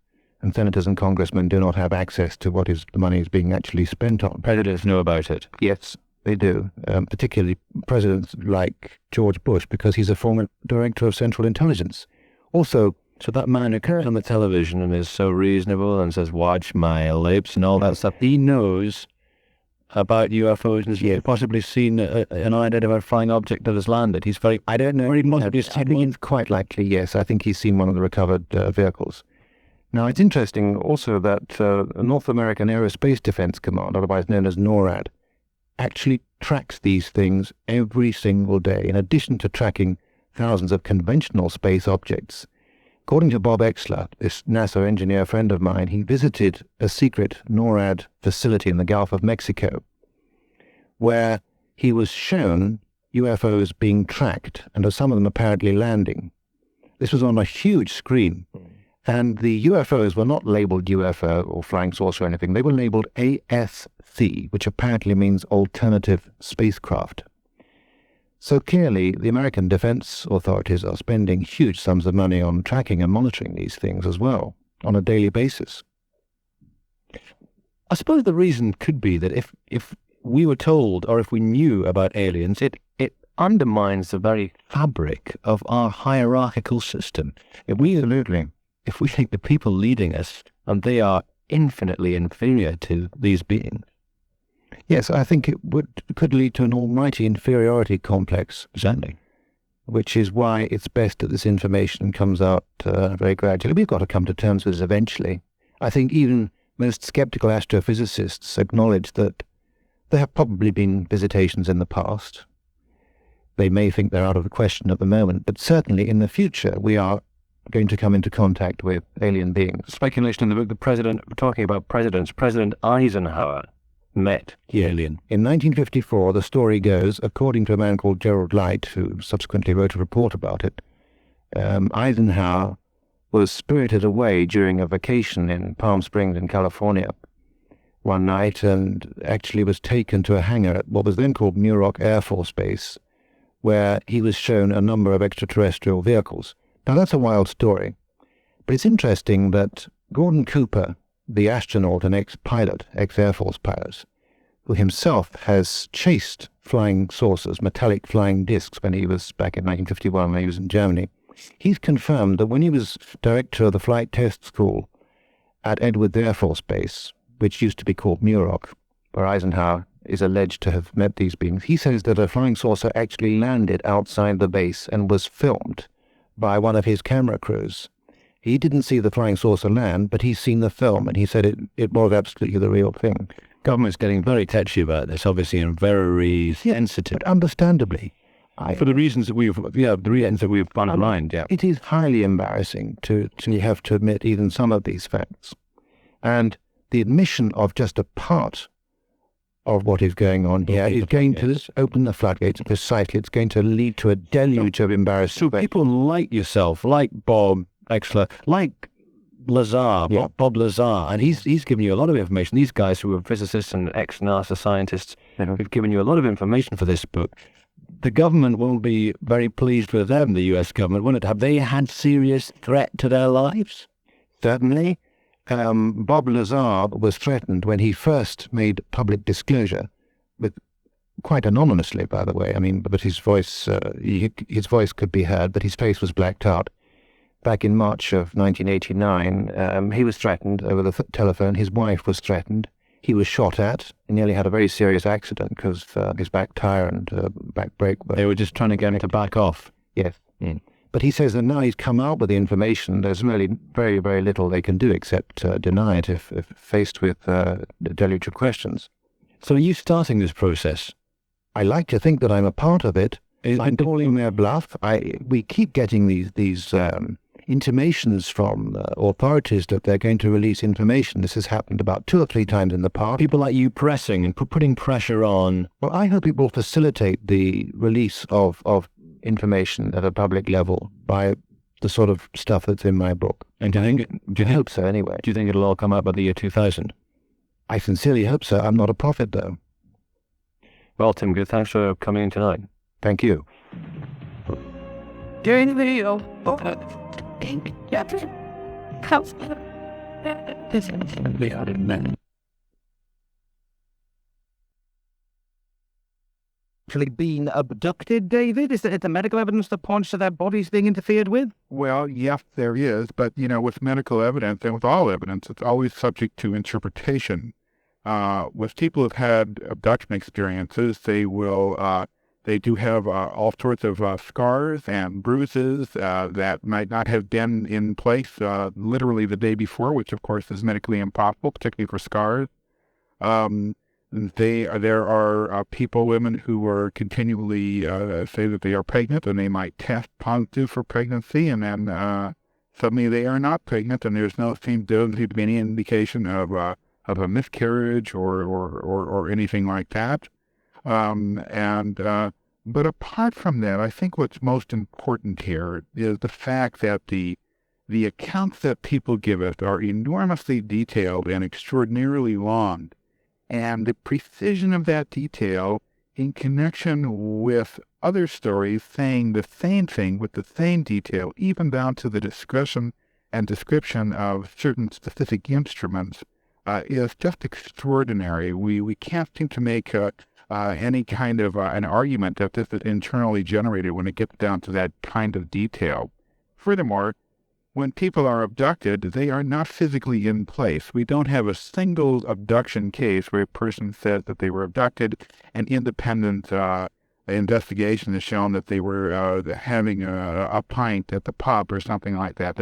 [SPEAKER 2] And senators and congressmen do not have access to what the money is being actually spent on.
[SPEAKER 1] Presidents know about it.
[SPEAKER 2] Yes, they do. Particularly presidents like George Bush, because he's a former director of Central Intelligence. Also,
[SPEAKER 1] so that man who comes on the television and is so reasonable and says, watch my lips and all that stuff, he knows about UFOs and has possibly seen an unidentified flying object that has landed. He's very...
[SPEAKER 2] I don't know.
[SPEAKER 1] Or he must have just seen one.
[SPEAKER 2] Quite likely, yes. I think he's seen one of the recovered vehicles. Now, it's interesting also that North American Aerospace Defense Command, otherwise known as NORAD, actually tracks these things every single day, in addition to tracking thousands of conventional space objects. According to Bob Exler, this NASA engineer friend of mine, he visited a secret NORAD facility in the Gulf of Mexico, where he was shown UFOs being tracked, and some of them apparently landing. This was on a huge screen, and the UFOs were not labeled UFO or flying saucer or anything. They were labeled ASC, which apparently means alternative spacecraft. So clearly, the American defense authorities are spending huge sums of money on tracking and monitoring these things as well, on a daily basis.
[SPEAKER 1] I suppose the reason could be that if we were told, or if we knew about aliens, it undermines the very fabric of our hierarchical system. If we think the people leading us, and they are infinitely inferior to these beings.
[SPEAKER 2] Yes, I think it could lead to an almighty inferiority complex.
[SPEAKER 1] Exactly.
[SPEAKER 2] Which is why it's best that this information comes out very gradually. We've got to come to terms with this eventually. I think even most skeptical astrophysicists acknowledge that there have probably been visitations in the past. They may think they're out of the question at the moment, but certainly in the future we are going to come into contact with alien beings.
[SPEAKER 1] Speculation in the book, talking about presidents, President Eisenhower met the alien.
[SPEAKER 2] In 1954, the story goes, according to a man called Gerald Light, who subsequently wrote a report about it, Eisenhower was spirited away during a vacation in Palm Springs in California one night and actually was taken to a hangar at what was then called Muroc Air Force Base, where he was shown a number of extraterrestrial vehicles. Now, that's a wild story, but it's interesting that Gordon Cooper, the astronaut and ex-pilot, ex-Air Force pilot, who himself has chased flying saucers, metallic flying discs, when he was back in 1951 when he was in Germany, he's confirmed that when he was director of the flight test school at Edwards Air Force Base, which used to be called Muroc, where Eisenhower is alleged to have met these beings, he says that a flying saucer actually landed outside the base and was filmed by one of his camera crews. He didn't see the flying saucer land, but he's seen the film, and he said it was absolutely the real thing.
[SPEAKER 1] Government's getting very touchy about this, obviously, and very sensitive.
[SPEAKER 2] But understandably.
[SPEAKER 1] For the reasons that we've underlined, yeah.
[SPEAKER 2] It is highly embarrassing to have to admit even some of these facts. And the admission of just a part of what is going on here is going to open the floodgates precisely. It's going to lead to a deluge of embarrassment.
[SPEAKER 1] So people like yourself, like Bob Exler, like Lazar, Bob Lazar, and he's given you a lot of information. These guys who are physicists and ex-NASA scientists have given you a lot of information for this book. The government won't be very pleased with them, the US government, won't it? Have they had serious threat to their lives?
[SPEAKER 2] Certainly. Bob Lazar was threatened when he first made public disclosure, with quite anonymously, by the way. I mean, but his voice could be heard, but his face was blacked out. Back in March of 1989, he was threatened over the telephone. His wife was threatened. He was shot at. He nearly had a very serious accident because his back tire and back brake were...
[SPEAKER 1] They were just trying to get him to back off.
[SPEAKER 2] Yes. Mm. But he says that now he's come out with the information, there's really very, very little they can do except deny it if faced with a deluge of questions.
[SPEAKER 1] So are you starting this process?
[SPEAKER 2] I like to think that I'm a part of it. I'm calling their bluff. We keep getting these intimations from authorities that they're going to release information. This has happened about 2 or 3 times in the past.
[SPEAKER 1] People like you pressing and putting pressure on.
[SPEAKER 2] Well, I hope it will facilitate the release of information at a public level by the sort of stuff that's in my book.
[SPEAKER 1] And I
[SPEAKER 2] hope so anyway.
[SPEAKER 1] Do you think it'll all come out by the year 2000?
[SPEAKER 2] I sincerely hope so. I'm not a prophet, though.
[SPEAKER 1] Well, Tim, good. Thanks for coming in tonight.
[SPEAKER 2] Thank you.
[SPEAKER 3] During the video, actually been abducted, David? Is there the medical evidence that points to their bodies being interfered with?
[SPEAKER 4] Well, yes, there is. But, with medical evidence and with all evidence, it's always subject to interpretation. With people who've had abduction experiences, they do have all sorts of scars and bruises that might not have been in place literally the day before, which, of course, is medically impossible, particularly for scars. There are women who are continually say that they are pregnant, and they might test positive for pregnancy, and then suddenly they are not pregnant, and doesn't seem to be any indication of a miscarriage or anything like that. But apart from that, I think what's most important here is the fact that the accounts that people give us are enormously detailed and extraordinarily long. And the precision of that detail in connection with other stories saying the same thing with the same detail, even down to the discussion and description of certain specific instruments, is just extraordinary. We can't seem to make any kind of an argument that this is internally generated when it gets down to that kind of detail. Furthermore, when people are abducted, they are not physically in place. We don't have a single abduction case where a person says that they were abducted. An independent investigation has shown that they were having a pint at the pub or something like that.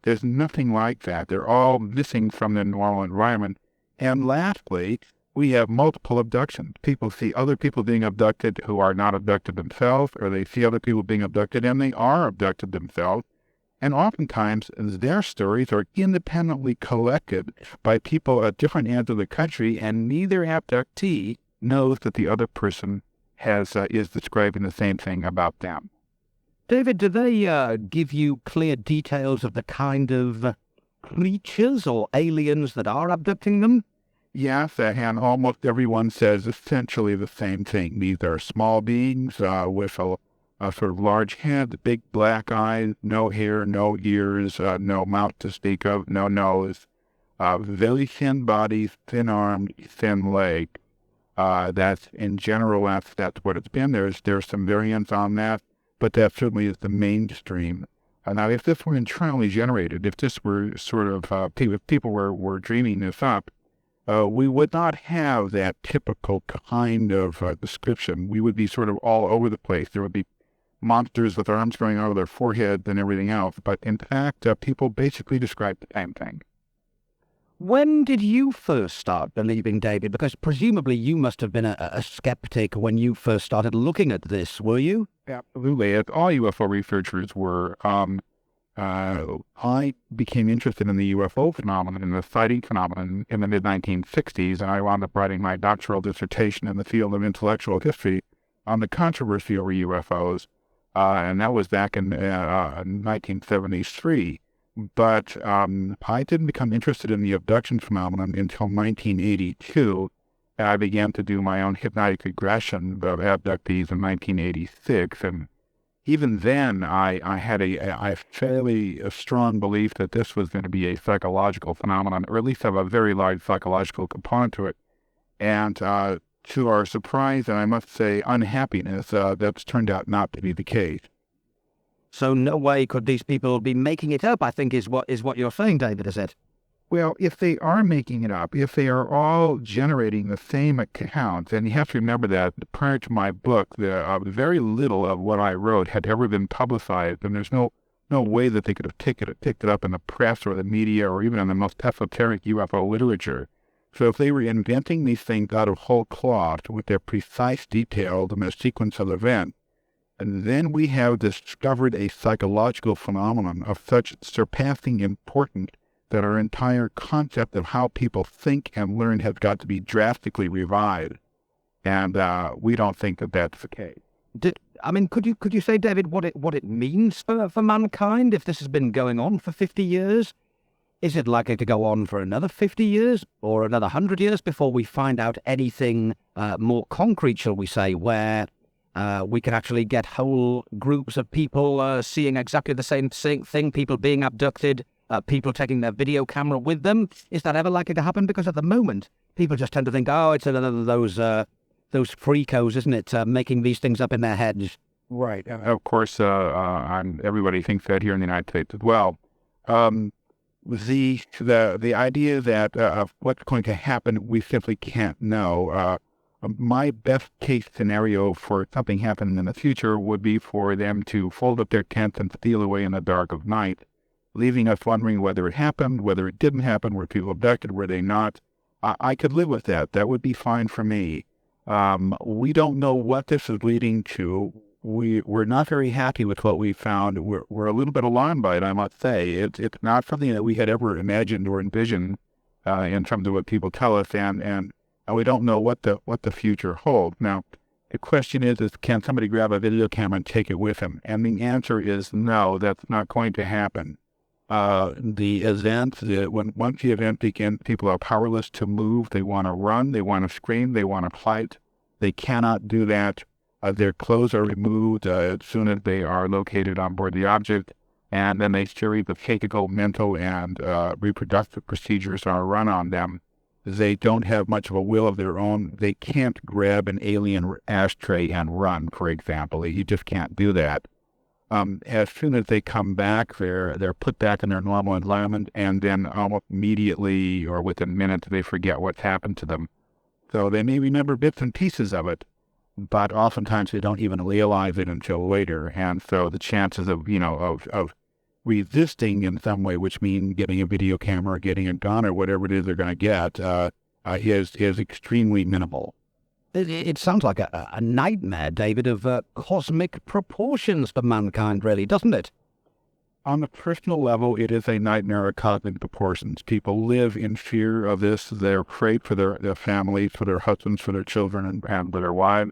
[SPEAKER 4] There's nothing like that. They're all missing from their normal environment. And lastly, we have multiple abductions. People see other people being abducted who are not abducted themselves, or they see other people being abducted and they are abducted themselves. And oftentimes, their stories are independently collected by people at different ends of the country, and neither abductee knows that the other person is describing the same thing about them.
[SPEAKER 3] David, do they give you clear details of the kind of creatures or aliens that are abducting them?
[SPEAKER 4] Yes, and almost everyone says essentially the same thing. These are small beings with a sort of large head, big black eyes, no hair, no ears, no mouth to speak of, no nose, very thin bodies, thin arms, thin leg. That's in general, that's what it's been. There's some variants on that, but that certainly is the mainstream. Now, if this were internally generated, if this were sort of, if people were dreaming this up, we would not have that typical kind of description. We would be sort of all over the place. There would be monsters with arms growing out of their foreheads and everything else. But in fact, people basically describe the same thing.
[SPEAKER 3] When did you first start believing, David? Because presumably you must have been a skeptic when you first started looking at this, were you?
[SPEAKER 4] Absolutely. As all UFO researchers were. I became interested in the UFO phenomenon and the sighting phenomenon in the mid-1960s, and I wound up writing my doctoral dissertation in the field of intellectual history on the controversy over UFOs, and that was back in 1973. But I didn't become interested in the abduction phenomenon until 1982. I began to do my own hypnotic regression of abductees in 1986, and even then, I had a fairly strong belief that this was going to be a psychological phenomenon, or at least have a very large psychological component to it. And to our surprise, and I must say unhappiness, that's turned out not to be the case.
[SPEAKER 3] So no way could these people be making it up, I think is what you're saying, David, is it?
[SPEAKER 4] Well, if they are making it up, if they are all generating the same account, and you have to remember that prior to my book, very little of what I wrote had ever been publicized, and there's no way that they could have picked it up in the press or the media or even in the most esoteric UFO literature. So if they were inventing these things out of whole cloth with their precise details and their sequence of events, and then we have discovered a psychological phenomenon of such surpassing importance that our entire concept of how people think and learn has got to be drastically revised, and we don't think that that's the case.
[SPEAKER 3] Could you say, David, what it means for mankind if this has been going on for 50 years? Is it likely to go on for another 50 years or another 100 years before we find out anything more concrete, shall we say, where we can actually get whole groups of people seeing exactly the same thing, people being abducted, people taking their video camera with them? Is that ever likely to happen? Because at the moment, people just tend to think, oh, it's another of those freakos, isn't it, making these things up in their heads.
[SPEAKER 4] Right. And of course, everybody thinks that here in the United States as well. The idea that of what's going to happen, we simply can't know. My best case scenario for something happening in the future would be for them to fold up their tents and steal away in the dark of night, leaving us wondering whether it happened, whether it didn't happen, were people abducted, were they not. I could live with that. That would be fine for me. We don't know what this is leading to. We're not very happy with what we found. We're a little bit alarmed by it, I must say. It's not something that we had ever imagined or envisioned in terms of what people tell us, and we don't know what the future holds. Now, the question is can somebody grab a video camera and take it with them? And the answer is no, that's not going to happen. The event, once the event begins, people are powerless to move. They want to run, they want to scream, they want to fight. They cannot do that. Their clothes are removed as soon as they are located on board the object, and then a series of physical, mental, and reproductive procedures are run on them. They don't have much of a will of their own. They can't grab an alien ashtray and run, for example. You just can't do that. As soon as they come back, they're put back in their normal environment, and then almost immediately or within minutes, they forget what's happened to them. So they may remember bits and pieces of it, but oftentimes they don't even realize it until later. And so the chances of resisting in some way, which means getting a video camera or getting a gun or whatever it is they're going to get, is extremely minimal.
[SPEAKER 3] It sounds like a nightmare, David, of cosmic proportions for mankind, really, doesn't it?
[SPEAKER 4] On the personal level, it is a nightmare of cosmic proportions. People live in fear of this. They're afraid for their families, for their husbands, for their children, and for their wives.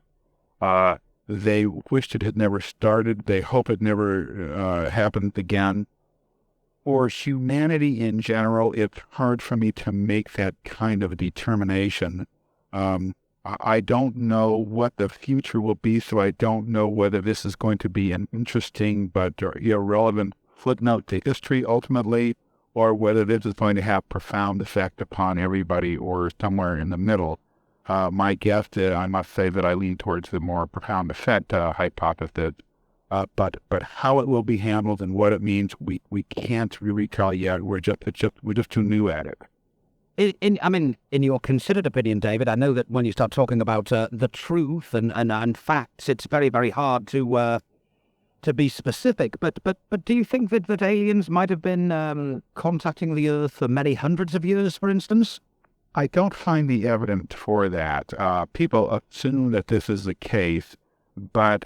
[SPEAKER 4] They wished it had never started. They hope it never happened again. For humanity in general, it's hard for me to make that kind of a determination. I don't know what the future will be, so I don't know whether this is going to be an interesting but irrelevant footnote to history ultimately, or whether this is going to have profound effect upon everybody, or somewhere in the middle. My guess, I must say that I lean towards the more profound effect hypothesis. But how it will be handled and what it means, we can't really tell yet. We're just too new at it.
[SPEAKER 3] In your considered opinion, David, I know that when you start talking about the truth and facts, it's very, very hard to be specific. But do you think that aliens might have been contacting the Earth for many hundreds of years, for instance?
[SPEAKER 4] I don't find the evidence for that. People assume that this is the case, but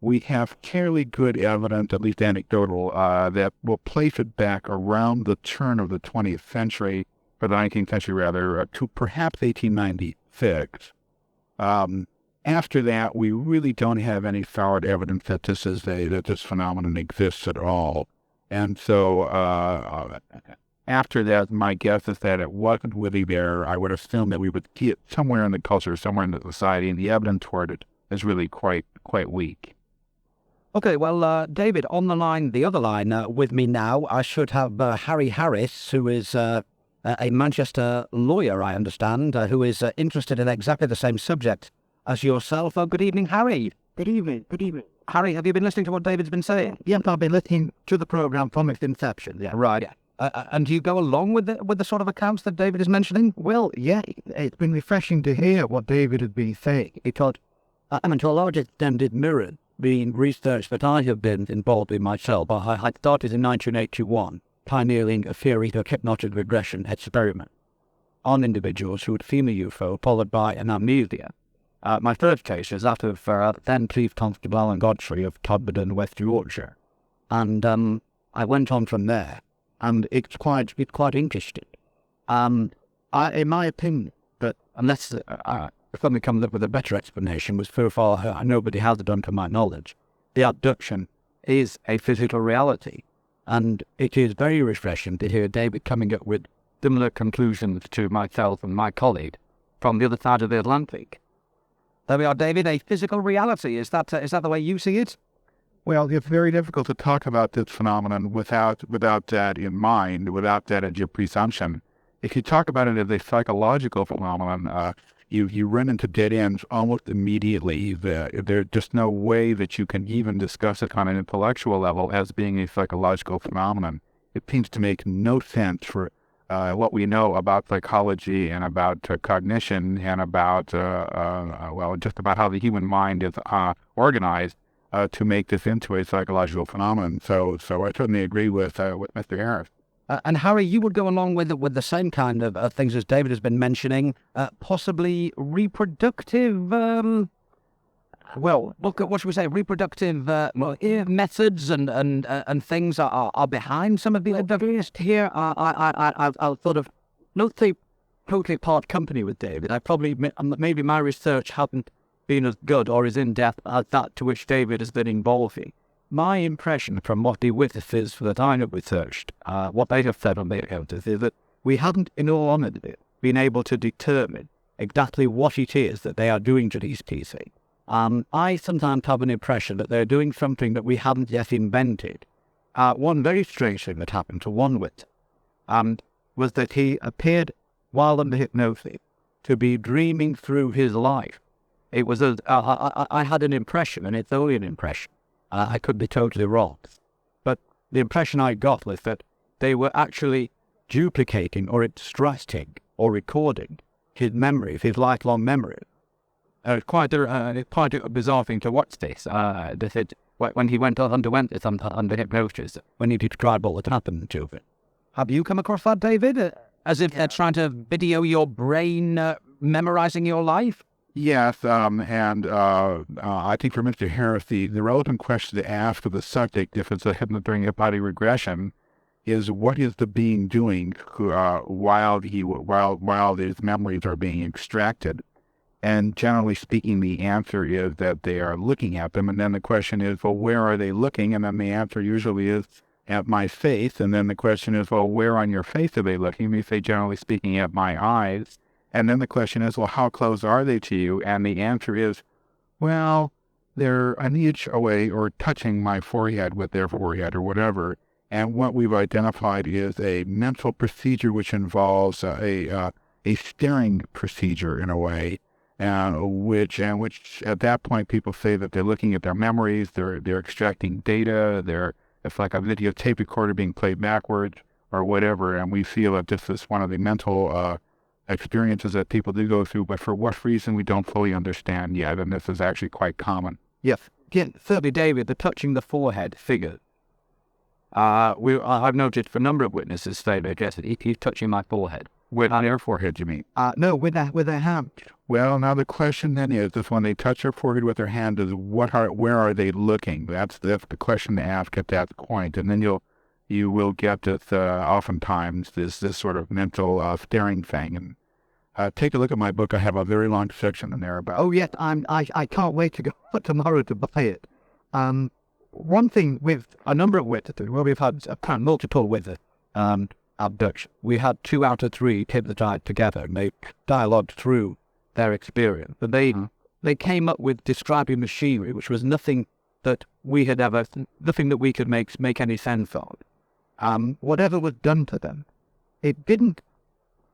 [SPEAKER 4] we have fairly good evidence, at least anecdotal, that will place it back around the turn of the 20th century, or the 19th century rather, to perhaps 1896. After that, we really don't have any solid evidence that this phenomenon exists at all. And so after that, my guess is that it wasn't really there. I would assume that we would see it somewhere in the culture, somewhere in the society, and the evidence toward it is really quite weak.
[SPEAKER 3] Okay, well, David, on the line, the other line with me now, I should have Harry Harris, who is a Manchester lawyer, I understand, who is interested in exactly the same subject as yourself. Good evening, Harry.
[SPEAKER 5] Good evening.
[SPEAKER 3] Harry, have you been listening to what David's been saying?
[SPEAKER 5] Yes, I've been listening to the program from its inception. Yeah.
[SPEAKER 3] Right. Yeah. And do you go along with the sort of accounts that David is mentioning?
[SPEAKER 5] Well, yeah, it's been refreshing to hear what David has been saying. Because, to a large extent, it mirrored the research that I have been involved in myself. I had started in 1981, pioneering a theory of hypnotic regression experiment on individuals who had seen a UFO, followed by an amnesia. My first case is that of then Police Constable Alan Godfrey of Todmorden, West Yorkshire. And I went on from there. And it's quite interesting. In my opinion, but unless somebody comes up with a better explanation, which so far nobody has done to my knowledge, the abduction is a physical reality. And it is very refreshing to hear David coming up with similar conclusions to myself and my colleague from the other side of the Atlantic.
[SPEAKER 3] There we are, David, a physical reality. Is that the way you see it?
[SPEAKER 4] Well, it's very difficult to talk about this phenomenon without that in mind, without that as your presumption. If you talk about it as a psychological phenomenon, you run into dead ends almost immediately. There's just no way that you can even discuss it on an intellectual level as being a psychological phenomenon. It seems to make no sense for what we know about psychology and about cognition and about, just about how the human mind is organized. To make this into a psychological phenomenon. So I certainly agree with Mr. Harris.
[SPEAKER 3] And Harry, you would go along with the same kind of things as David has been mentioning, possibly reproductive, what should we say, reproductive methods and things are behind some of the abductions.
[SPEAKER 5] Here, I'll sort of not say totally part company with David. Maybe my research hasn't been as good or as in-depth as that to which David has been involved in. My impression from what the witnesses that I have researched, what they have said on their encounters, is that we haven't, in all honesty, been able to determine exactly what it is that they are doing to these pieces. I sometimes have an impression that they're doing something that we haven't yet invented. One very strange thing that happened to one witness was that he appeared, while under hypnosis, to be dreaming through his life. It was I had an impression, and it's only an impression. I could be totally wrong. But the impression I got was that they were actually duplicating or extracting or recording his memories, his lifelong memories. It's quite a bizarre thing to watch this.
[SPEAKER 3] when he underwent this under hypnosis, when he described what had happened to him. Have you come across that, David? As if they're trying to video your brain memorizing your life?
[SPEAKER 4] Yes, I think for Mr. Harris, the relevant question to ask of the subject, if it's a hypnotherapy body regression, is what is the being doing while his memories are being extracted? And generally speaking, the answer is that they are looking at them. And then the question is, well, where are they looking? And then the answer usually is at my face. And then the question is, well, where on your face are they looking? We say, generally speaking, at my eyes. And then the question is, well, how close are they to you? And the answer is, well, they're an inch away or touching my forehead with their forehead or whatever. And what we've identified is a mental procedure which involves a staring procedure in a way, which at that point people say that they're looking at their memories, they're extracting data, it's like a videotape recorder being played backwards or whatever. And we feel that this is one of the mental experiences that people do go through, but for what reason we don't fully understand yet. And this is actually quite common.
[SPEAKER 3] Yes. Yeah, certainly, David, the touching the forehead figure. I've noticed for a number of witnesses say that yes, he's touching my forehead.
[SPEAKER 4] With their forehead, you mean?
[SPEAKER 3] No, with their hand.
[SPEAKER 4] Well, now the question then is when they touch their forehead with their hand, is where are they looking? That's the question to ask at that point, and then you will get this oftentimes this sort of mental staring thing. And take a look at my book. I have a very long section in there about.
[SPEAKER 3] Oh yes, I can't wait to go tomorrow to buy it. One thing with a number of witnesses, where we've had multiple witnesses, abduction, we had 2 out of 3 hypnotized together, and they dialogued through their experience. But they came up with describing machinery, which was nothing that we could make any sense of. Whatever was done to them, it didn't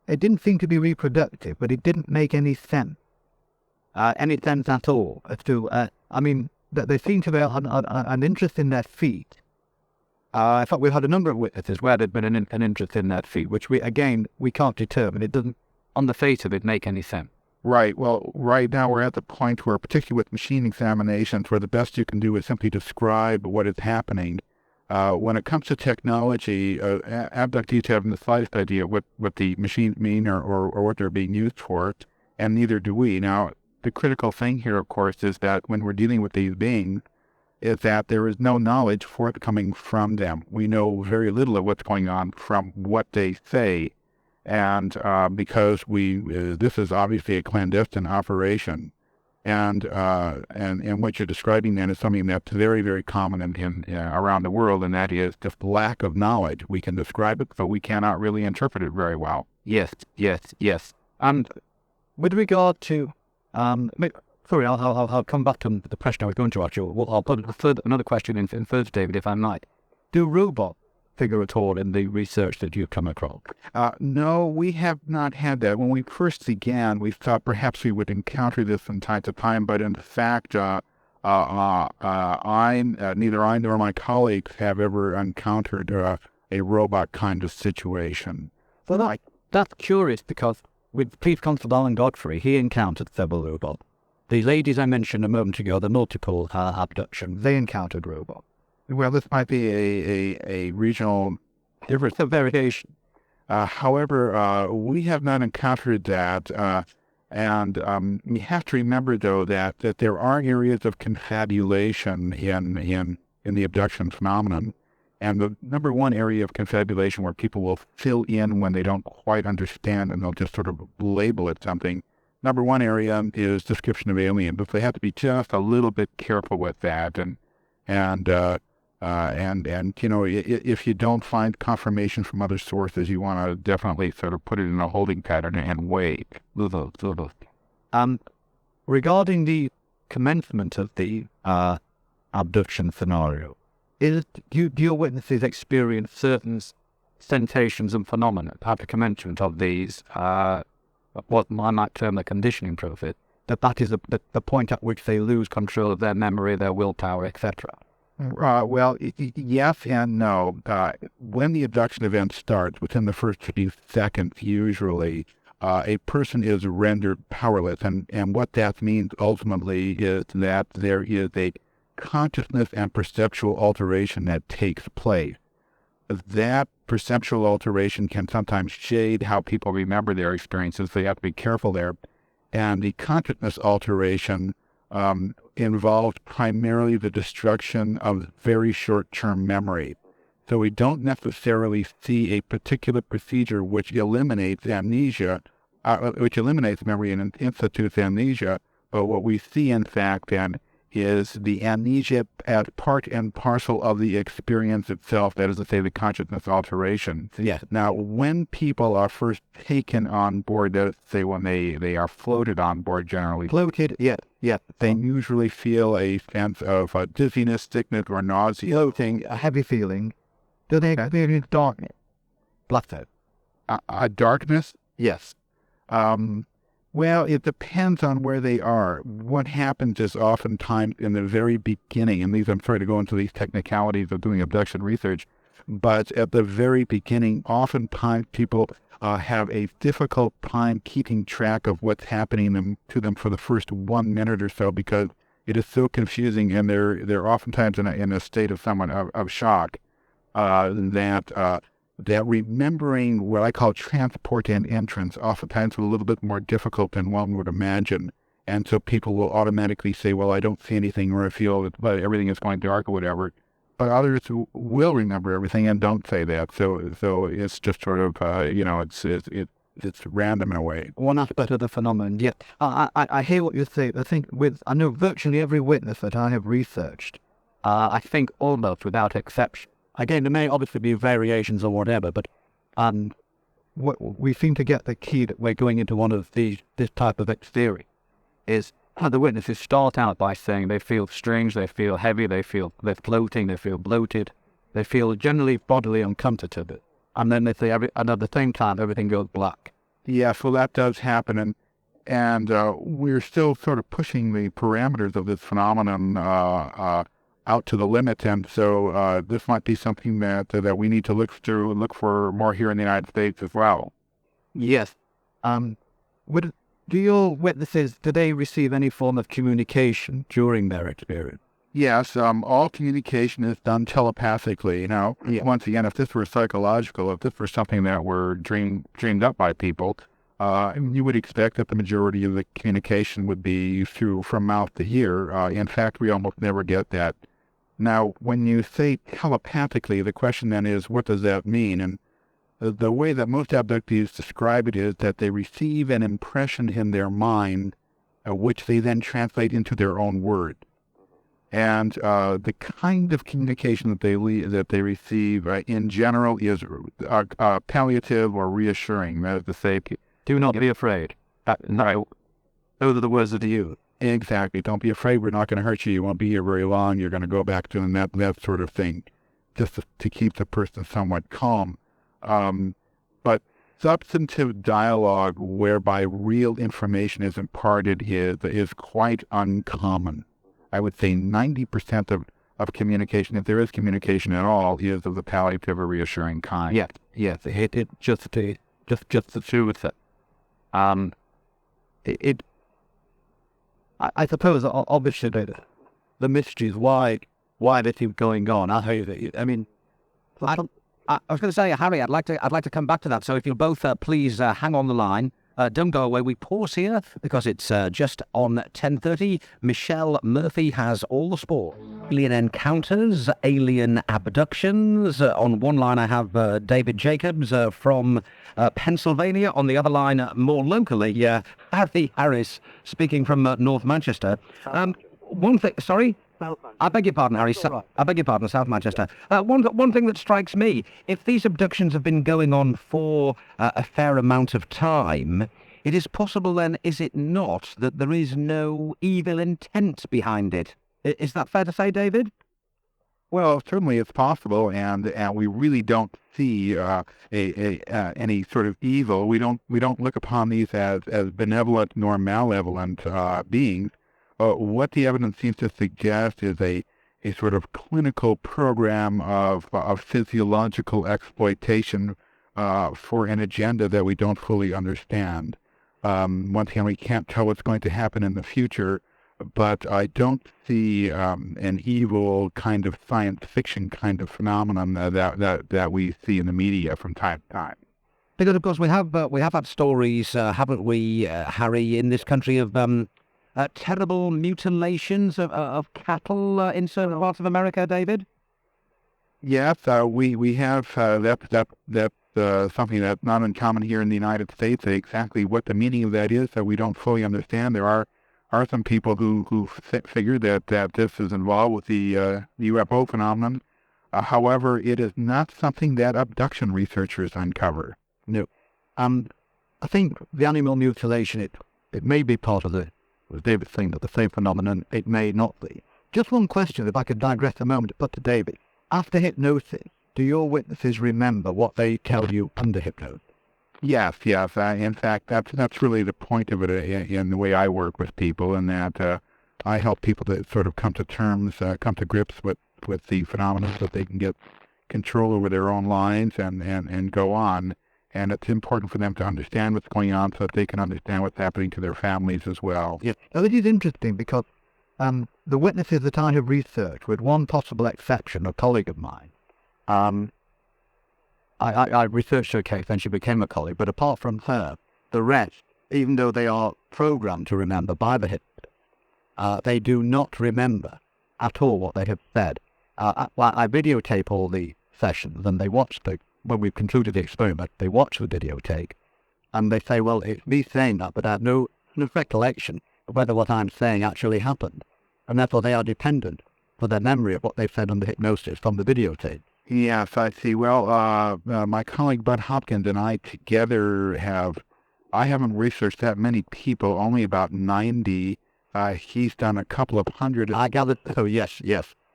[SPEAKER 3] seem to be reproductive, but it didn't make any sense at all as to, that they seem to have an interest in their feet. In fact, we've had a number of witnesses where there'd been an interest in their feet, which we can't determine. It doesn't, on the face of it, make any sense.
[SPEAKER 4] Right. Well, right now we're at the point where, particularly with machine examinations, where the best you can do is simply describe what is happening. When it comes to technology, abductees have the slightest idea what the machines mean or what they're being used for, and neither do we. Now, the critical thing here, of course, is that when we're dealing with these beings, is that there is no knowledge forthcoming from them. We know very little of what's going on from what they say, and because this is obviously a clandestine operation, and what you're describing then is something that's very, very common in around the world, and that is just lack of knowledge. We can describe it, but we cannot really interpret it very well.
[SPEAKER 3] Yes. And with regard to sorry, I'll come back to the question I was going to ask you. I'll put another question in first, David, if I might. Do robots figure at all in the research that you've come across?
[SPEAKER 4] No, we have not had that. When we first began, we thought perhaps we would encounter this from time to time, but in fact, neither I nor my colleagues have ever encountered a robot kind of situation.
[SPEAKER 3] Well, that's curious, because with Chief Constable Alan Godfrey, he encountered several robots. The ladies I mentioned a moment ago, the multiple abductions, they encountered robots.
[SPEAKER 4] Well, this might be a regional difference, a variation. However, we have not encountered that, and you have to remember, though, that there are areas of confabulation in the abduction phenomenon. And the number one area of confabulation where people will fill in when they don't quite understand and they'll just sort of label it something. Number one area is description of aliens, but they have to be just a little bit careful with that. And if you don't find confirmation from other sources, you want to definitely sort of put it in a holding pattern and wait.
[SPEAKER 3] Regarding the commencement of the abduction scenario, do your witnesses experience certain sensations and phenomena at the commencement of these, what I might term the conditioning process, that is the point at which they lose control of their memory, their willpower, etc.?
[SPEAKER 4] Well, yes and no. When the abduction event starts, within the first few seconds, usually, a person is rendered powerless. And what that means ultimately is that there is a consciousness and perceptual alteration that takes place. That perceptual alteration can sometimes shade how people remember their experiences, so you have to be careful there. And the consciousness alteration involves primarily the destruction of very short-term memory. So we don't necessarily see a particular procedure which eliminates amnesia, which eliminates memory and institutes amnesia, but what we see, in fact, then, is the amnesia as part and parcel of the experience itself, that is to say, the consciousness alteration.
[SPEAKER 3] Yes.
[SPEAKER 4] Now, when people are first taken on board, that is to say, when they are floated on board generally,
[SPEAKER 3] Floated, yeah.
[SPEAKER 4] they usually feel a sense of dizziness, sickness, or nausea.
[SPEAKER 3] Floating, a heavy feeling. Do they experience darkness? Blacked out.
[SPEAKER 4] Darkness?
[SPEAKER 3] Yes.
[SPEAKER 4] Well, it depends on where they are. What happens is oftentimes in the very beginning, and I'm sorry to go into these technicalities of doing abduction research, but at the very beginning, oftentimes people have a difficult time keeping track of what's happening to them for the first 1 minute or so, because it is so confusing, and they're oftentimes in a state of somewhat of shock that remembering what I call transport and entrance oftentimes is a little bit more difficult than one would imagine. And so people will automatically say, well, I don't see anything, or I feel that everything is going dark or whatever. But others will remember everything and don't say that. So it's just sort of, it's random in a way.
[SPEAKER 5] One aspect of the phenomenon, yeah. I hear what you say. I know virtually every witness that I have researched, I think almost without exception. Again, there may obviously be variations or whatever, but we seem to get the key that we're going into one of this type of theory, is how the witnesses start out by saying they feel strange, they feel heavy, they're floating, they feel bloated, they feel generally bodily uncomfortable, and then they say, and at the same time, everything goes black.
[SPEAKER 4] Yeah, so that does happen, and we're still sort of pushing the parameters of this phenomenon out to the limit, and so this might be something that we need to look for more here in the United States as well.
[SPEAKER 5] Yes. Do your witnesses, do they receive any form of communication during their experience?
[SPEAKER 4] Yes, all communication is done telepathically. Now, once again, if this were psychological, if this were something that were dreamed up by people, you would expect that the majority of the communication would be from mouth to ear. In fact, we almost never get that. Now, when you say telepathically, the question then is, what does that mean? And the way that most abductees describe it is that they receive an impression in their mind, which they then translate into their own word. And the kind of communication that they receive in general is palliative or reassuring. That is to say,
[SPEAKER 5] do not be afraid. No, those are the words of you.
[SPEAKER 4] Exactly. Don't be afraid. We're not going to hurt you. You won't be here very long. You're going to go back doing that sort of thing, just to keep the person somewhat calm. But substantive dialogue whereby real information is imparted is quite uncommon. I would say 90% of communication, if there is communication at all, is of the palliative or reassuring kind.
[SPEAKER 5] Yes. It just to do with it. I suppose obviously the mystery is why this is going on. I mean, I was going to say, Harry, I'd like to come back to that. So if you'll both please hang on the line. Don't go away. We pause here because it's just on 10:30. Michelle Murphy has all the sport. Alien encounters, alien abductions. On one line I have David Jacobs from Pennsylvania. On the other line, more locally, Harry Harris speaking from North Manchester. One thing, sorry? I beg your pardon, Harry. I beg your pardon, South Manchester. One thing that strikes me, if these abductions have been going on for a fair amount of time, it is possible then, is it not, that there is no evil intent behind it? Is that fair to say, David?
[SPEAKER 4] Well, certainly it's possible, and we really don't see any sort of evil. We don't look upon these as benevolent nor malevolent beings. What the evidence seems to suggest is a sort of clinical program of physiological exploitation for an agenda that we don't fully understand. Once again, we can't tell what's going to happen in the future, but I don't see an evil kind of science fiction kind of phenomenon that we see in the media from time to time.
[SPEAKER 3] Because, of course, we have had stories, haven't we, Harry, in this country of terrible mutilations of cattle in certain parts of America, David?
[SPEAKER 4] Yes, we have that's something that's not uncommon here in the United States. Exactly what the meaning of that is, we don't fully understand. There are some people who figure that this is involved with the UFO phenomenon. However, it is not something that abduction researchers uncover.
[SPEAKER 3] No. I think the animal mutilation, it may be part of as David saying, that the same phenomenon, it may not be. Just one question, if I could digress a moment to put to David. After hypnosis, do your witnesses remember what they tell you under hypnosis?
[SPEAKER 4] Yes. In fact, that's really the point of it in the way I work with people, and that I help people to sort of come to terms, come to grips with the phenomena so that they can get control over their own lives and go on. And it's important for them to understand what's going on so that they can understand what's happening to their families as well.
[SPEAKER 3] Yes. Now, this is interesting because the witnesses that I have researched, with one possible exception, a colleague of mine, I researched her case and she became a colleague, but apart from her, the rest, even though they are programmed to remember by the hypnotist, they do not remember at all what they have said. I videotape all the sessions and they watch when we've concluded the experiment, they watch the videotape and they say, well, it's me saying that, but I have no recollection of whether what I'm saying actually happened. And therefore they are dependent for their memory of what they've said under hypnosis from the videotape.
[SPEAKER 4] Yes, I see. Well, my colleague Bud Hopkins and I together I haven't researched that many people, only about 90. He's done a couple of hundred.
[SPEAKER 3] I gathered, oh, yes.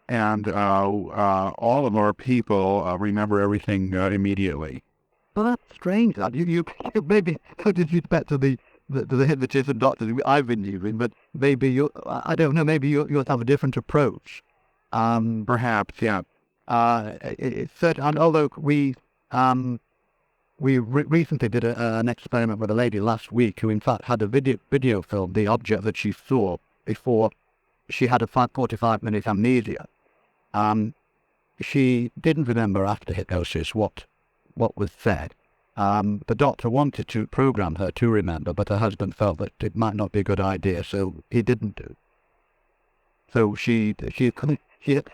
[SPEAKER 4] And all of our people remember everything immediately.
[SPEAKER 3] Well, that's strange. You maybe put disrespect to the hypnotists and doctors I've been using, but maybe I don't know, maybe you'll have a different approach.
[SPEAKER 4] Perhaps, yeah.
[SPEAKER 3] It's certain, and although we recently did an experiment with a lady last week who in fact had a video film, the object that she saw before she had a 45-minute amnesia. She didn't remember after hypnosis what was said. The doctor wanted to program her to remember, but her husband felt that it might not be a good idea, so he didn't do. So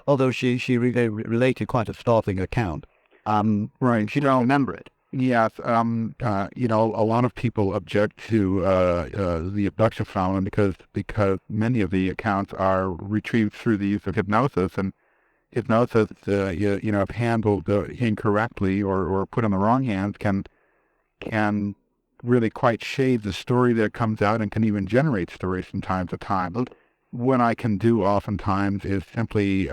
[SPEAKER 3] although she related quite a startling account,
[SPEAKER 4] right,
[SPEAKER 3] she don't remember it.
[SPEAKER 4] Yes, a lot of people object to the abduction phenomenon because many of the accounts are retrieved through the use of hypnosis, and hypnosis, if handled incorrectly or put in the wrong hands, can really quite shade the story that comes out and can even generate stories from time to time. What I can do oftentimes is simply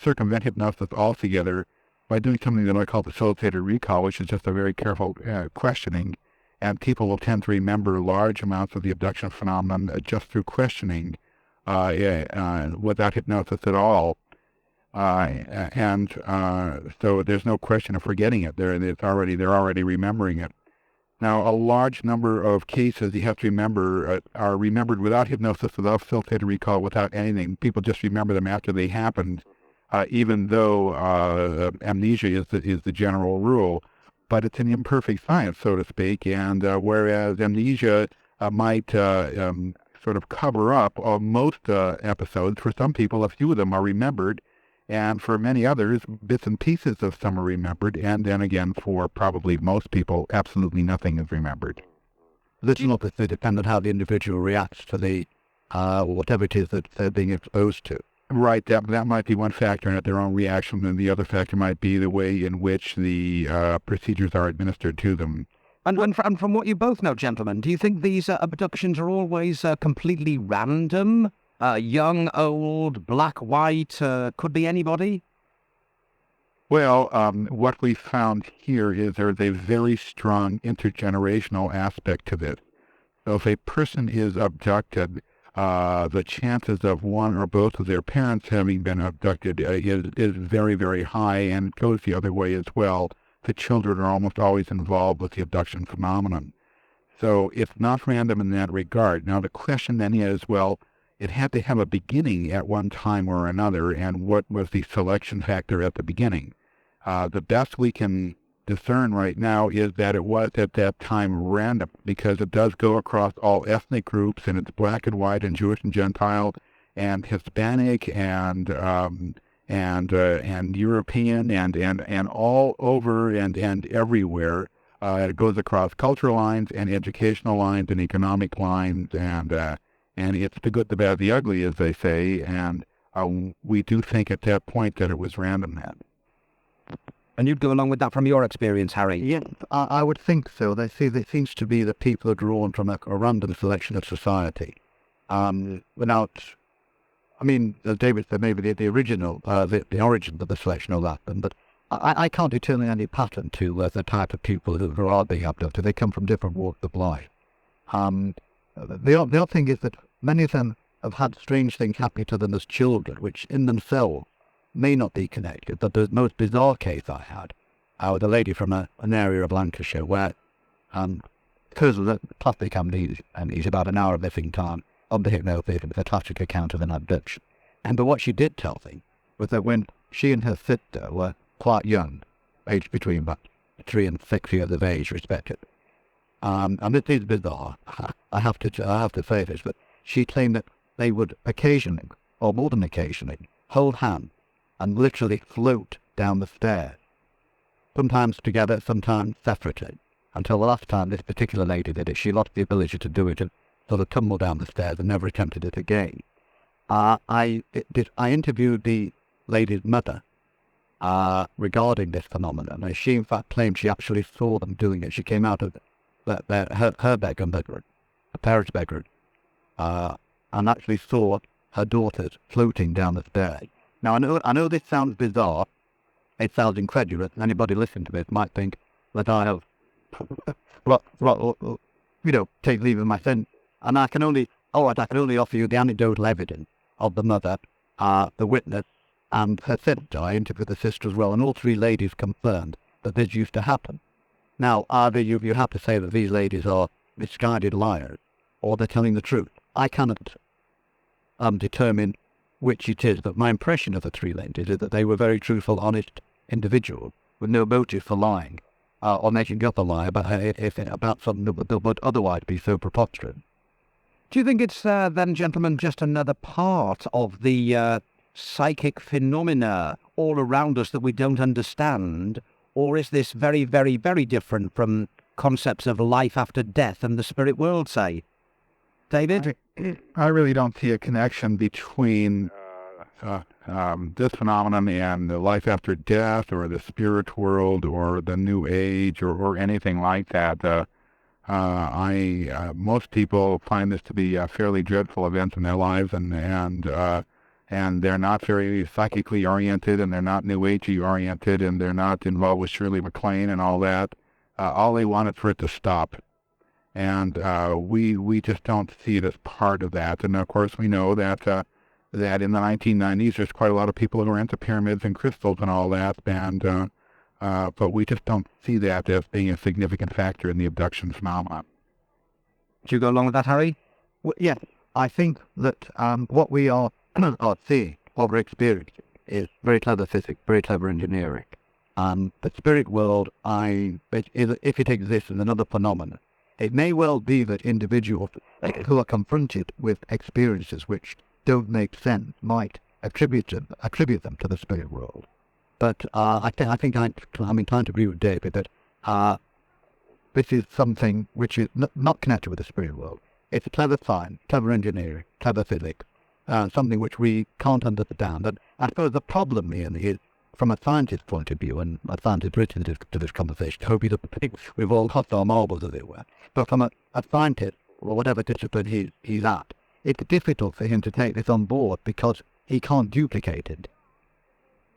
[SPEAKER 4] circumvent hypnosis altogether by doing something that I call facilitated recall, which is just a very careful questioning, and people will tend to remember large amounts of the abduction phenomenon just through questioning without hypnosis at all. So there's no question of forgetting it. They're already remembering it. Now, a large number of cases, you have to remember, are remembered without hypnosis, without facilitated recall, without anything. People just remember them after they happened, even though amnesia is the general rule. But it's an imperfect science, so to speak, and whereas amnesia might sort of cover up most episodes, for some people, a few of them are remembered, and for many others, bits and pieces of some are remembered, and then again, for probably most people, absolutely nothing is remembered.
[SPEAKER 3] This will obviously depend on how the individual reacts to the whatever it is that they're being exposed to.
[SPEAKER 4] Right, that might be one factor, and their own reaction, and the other factor might be the way in which the procedures are administered to them.
[SPEAKER 3] And from what you both know, gentlemen, do you think these abductions are always completely random? Young, old, black, white, could be anybody?
[SPEAKER 4] Well, what we found here is there's a very strong intergenerational aspect to this. So if a person is abducted, the chances of one or both of their parents having been abducted is very, very high, and it goes the other way as well. The children are almost always involved with the abduction phenomenon. So it's not random in that regard. Now the question then is, well, it had to have a beginning at one time or another, and what was the selection factor at the beginning. The best we can discern right now is that it was at that time random, because it does go across all ethnic groups, and it's black and white and Jewish and Gentile and Hispanic and European and all over and everywhere. It goes across cultural lines and educational lines and economic lines, and it's the good, the bad, the ugly, as they say. And we do think at that point that it was random then.
[SPEAKER 3] And you'd go along with that from your experience, Harry?
[SPEAKER 2] Yes, I would think so. There seems to be that people are drawn from a random selection of society. Without, I mean, as David said, maybe the original, the origin of the selection all happened, but I can't determine any pattern to the type of people who are being abducted. They come from different walks of life. The other thing is that many of them have had strange things happen to them as children, which in themselves may not be connected. But the most bizarre case I had was a lady from an area of Lancashire where, because of the plastic amnesia, and he's about an hour of living time, on the hypnosis, with a classic account of an abduction. But what she did tell me was that when she and her sister were quite young, aged between about 3 and 6 years of age, respectively, and this is bizarre, I have to say this, but she claimed that they would occasionally, or more than occasionally, hold hands and literally float down the stairs, sometimes together, sometimes separately, until the last time this particular lady did it, she lost the ability to do it and sort of tumbled down the stairs and never attempted it again. I interviewed the lady's mother regarding this phenomenon, and she in fact claimed she actually saw them doing it. She came out of her bedroom, her parents' bedroom, and actually saw her daughters floating down the stairs. Now, I know this sounds bizarre. It sounds incredulous. Anybody listening to this might think that I have, take leave of my sense. And I can only offer you the anecdotal evidence of the mother, the witness, and her sister. I interviewed the sister as well, and all 3 ladies confirmed that this used to happen. Now, either you have to say that these ladies are misguided liars, or they're telling the truth. I cannot determine which it is, but my impression of the 3 ladies is that they were very truthful, honest individuals with no motive for lying, or making up a lie about something that would otherwise be so preposterous.
[SPEAKER 3] Do you think it's then, gentlemen, just another part of the psychic phenomena all around us that we don't understand? Or is this very, very, very different from concepts of life after death and the spirit world, say? David?
[SPEAKER 4] I really don't see a connection between this phenomenon and the life after death or the spirit world or the new age or anything like that. Most people find this to be fairly dreadful events in their lives, and they're not very psychically oriented, and they're not New Agey oriented, and they're not involved with Shirley MacLaine and all that. All they want is for it to stop, and we just don't see it as part of that. And of course, we know that that in the 1990s, there's quite a lot of people who are into pyramids and crystals and all that, and but we just don't see that as being a significant factor in the abduction phenomenon.
[SPEAKER 3] Do you go along with that, Harry?
[SPEAKER 2] Well, yes, I think that what we are seeing, what we're experiencing, is very clever physics, very clever engineering. The spirit world, if it exists, is another phenomenon. It may well be that individuals who are confronted with experiences which don't make sense might attribute them to the spirit world. But I think I'm inclined to agree with David that this is something which is not connected with the spirit world. It's a clever science, clever engineering, clever physics, something which we can't understand. And I suppose the problem here is, from a scientist's point of view, and a scientist written to this conversation, I hope we've all got our marbles, as it were. But from a scientist, or whatever discipline he's at, it's difficult for him to take this on board because he can't duplicate it.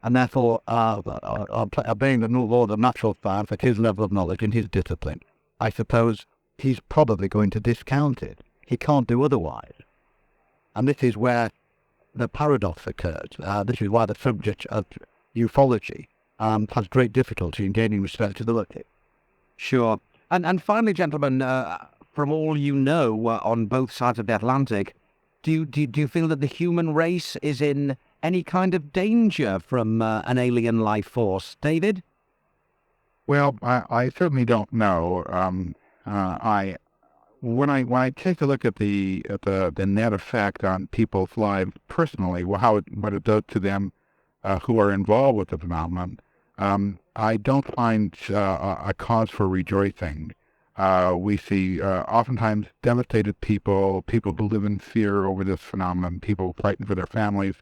[SPEAKER 2] And therefore, obeying the laws of natural science at his level of knowledge in his discipline, I suppose he's probably going to discount it. He can't do otherwise. And this is where the paradox occurs. This is why the subject of ufology has great difficulty in gaining respectability.
[SPEAKER 3] Sure. And finally, gentlemen, from all you know on both sides of the Atlantic, Do you feel that the human race is in any kind of danger from an alien life force, David?
[SPEAKER 4] Well, I certainly don't know. When I take a look at the net effect on people's lives personally, what it does to them who are involved with the phenomenon, I don't find a cause for rejoicing. We see oftentimes devastated people who live in fear over this phenomenon, people frightened for their families.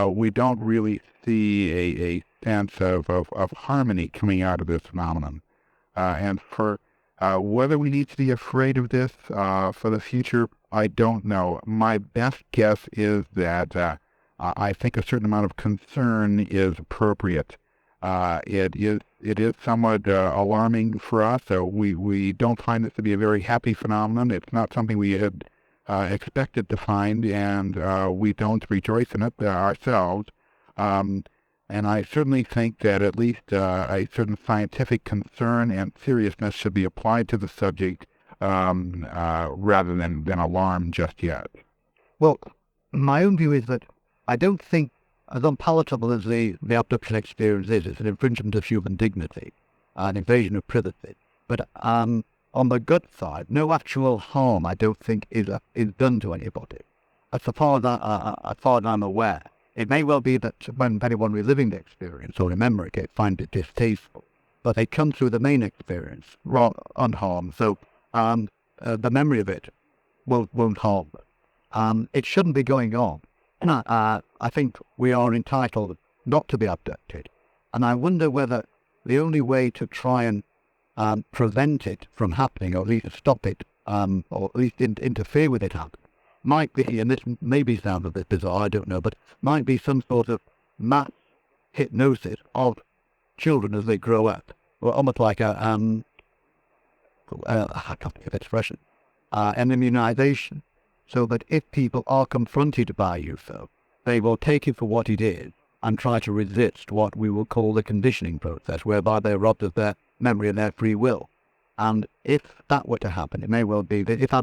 [SPEAKER 4] We don't really see a sense of harmony coming out of this phenomenon. And for whether we need to be afraid of this for the future, I don't know. My best guess is that I think a certain amount of concern is appropriate. It is somewhat alarming for us. We don't find this to be a very happy phenomenon. It's not something we had expected to find, and we don't rejoice in it ourselves. And I certainly think that at least a certain scientific concern and seriousness should be applied to the subject rather than alarm just yet.
[SPEAKER 3] Well, my own view is that I don't think, as unpalatable as the abduction experience is, it's an infringement of human dignity, an invasion of privacy. But on the gut side, no actual harm, I don't think, is done to anybody. As far as I'm aware, it may well be that when anyone reliving the experience or remembering it finds it distasteful, but they come through the main experience unharmed, so the memory of it won't harm them. It shouldn't be going on. And I think we are entitled not to be abducted. And I wonder whether the only way to try and prevent it from happening, or at least stop it, or at least interfere with it happening, might be, and this maybe sounds a bit bizarre, I don't know, but might be some sort of mass hypnosis of children as they grow up, or almost like I can't think of expression, an immunization, so that if people are confronted by UFO, they will take it for what it is and try to resist what we will call the conditioning process, whereby they're robbed of their memory and their free will. And if that were to happen, it may well be that if the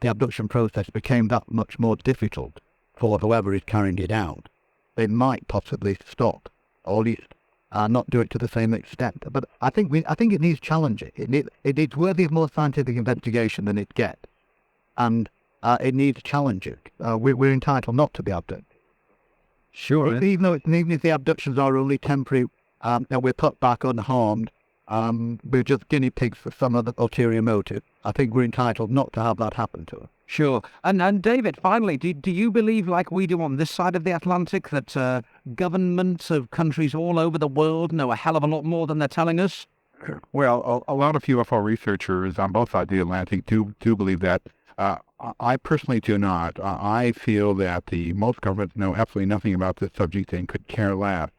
[SPEAKER 3] abduction process became that much more difficult for whoever is carrying it out, they might possibly stop, or at least not do it to the same extent. But I think it needs challenging. It needs worthy of more scientific investigation than it gets, and it needs challenging. We're entitled not to be abducted.
[SPEAKER 5] Sure.
[SPEAKER 3] Even if the abductions are only temporary, and we're put back unharmed, we're just guinea pigs for some other ulterior motive. I think we're entitled not to have that happen to us.
[SPEAKER 5] Sure. And David, finally, do you believe, like we do on this side of the Atlantic, that governments of countries all over the world know a hell of a lot more than they're telling us?
[SPEAKER 4] Well, a lot of UFO researchers on both sides of the Atlantic do believe that. I personally do not. I feel that most governments know absolutely nothing about this subject and could care less.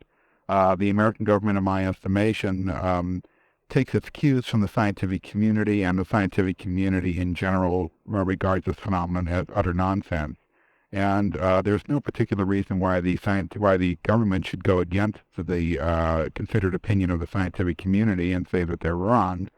[SPEAKER 4] The American government, in my estimation, takes its cues from the scientific community, and the scientific community in general regards this phenomenon as utter nonsense. And there's no particular reason why the government should go against the considered opinion of the scientific community and say that they're wrong.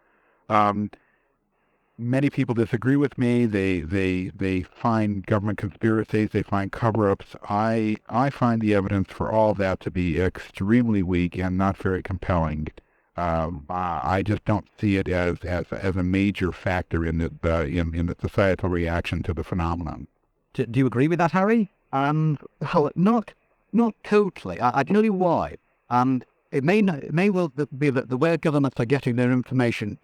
[SPEAKER 4] Many people disagree with me. They find government conspiracies, they find cover-ups. I find the evidence for all that to be extremely weak and not very compelling. I just don't see it as a major factor in the societal reaction to the phenomenon.
[SPEAKER 3] Do you agree with that, Harry? Well, not totally. I tell you why. It may well be that the way governments are getting their information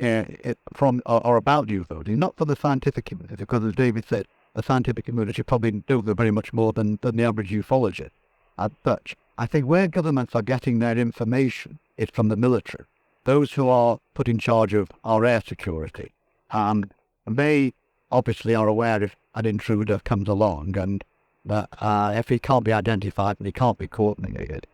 [SPEAKER 3] from or about UFOs is not from the scientific community, because, as David said, the scientific community probably knows very much more than the average ufologist. As such, I think where governments are getting their information is from the military, those who are put in charge of our air security. They obviously are aware if an intruder comes along, and if he can't be identified and he can't be coordinated,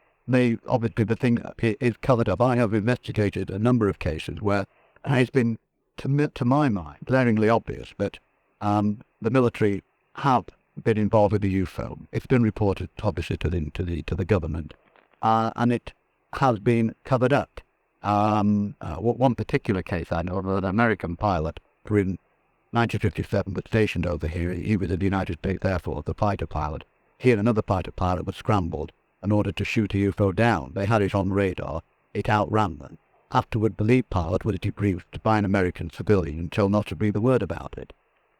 [SPEAKER 3] obviously the thing is covered up. I have investigated a number of cases where it's been, to my mind, glaringly obvious that the military have been involved with the UFO. It's been reported, obviously, to the government, and it has been covered up. One particular case I know of an American pilot who 1957 was stationed over here. He was in the United States Air Force, the fighter pilot. He and another fighter pilot were scrambled in order to shoot a UFO down. They had it on radar. It outran them. Afterward, the lead pilot was debriefed by an American civilian and told not to breathe a word about it.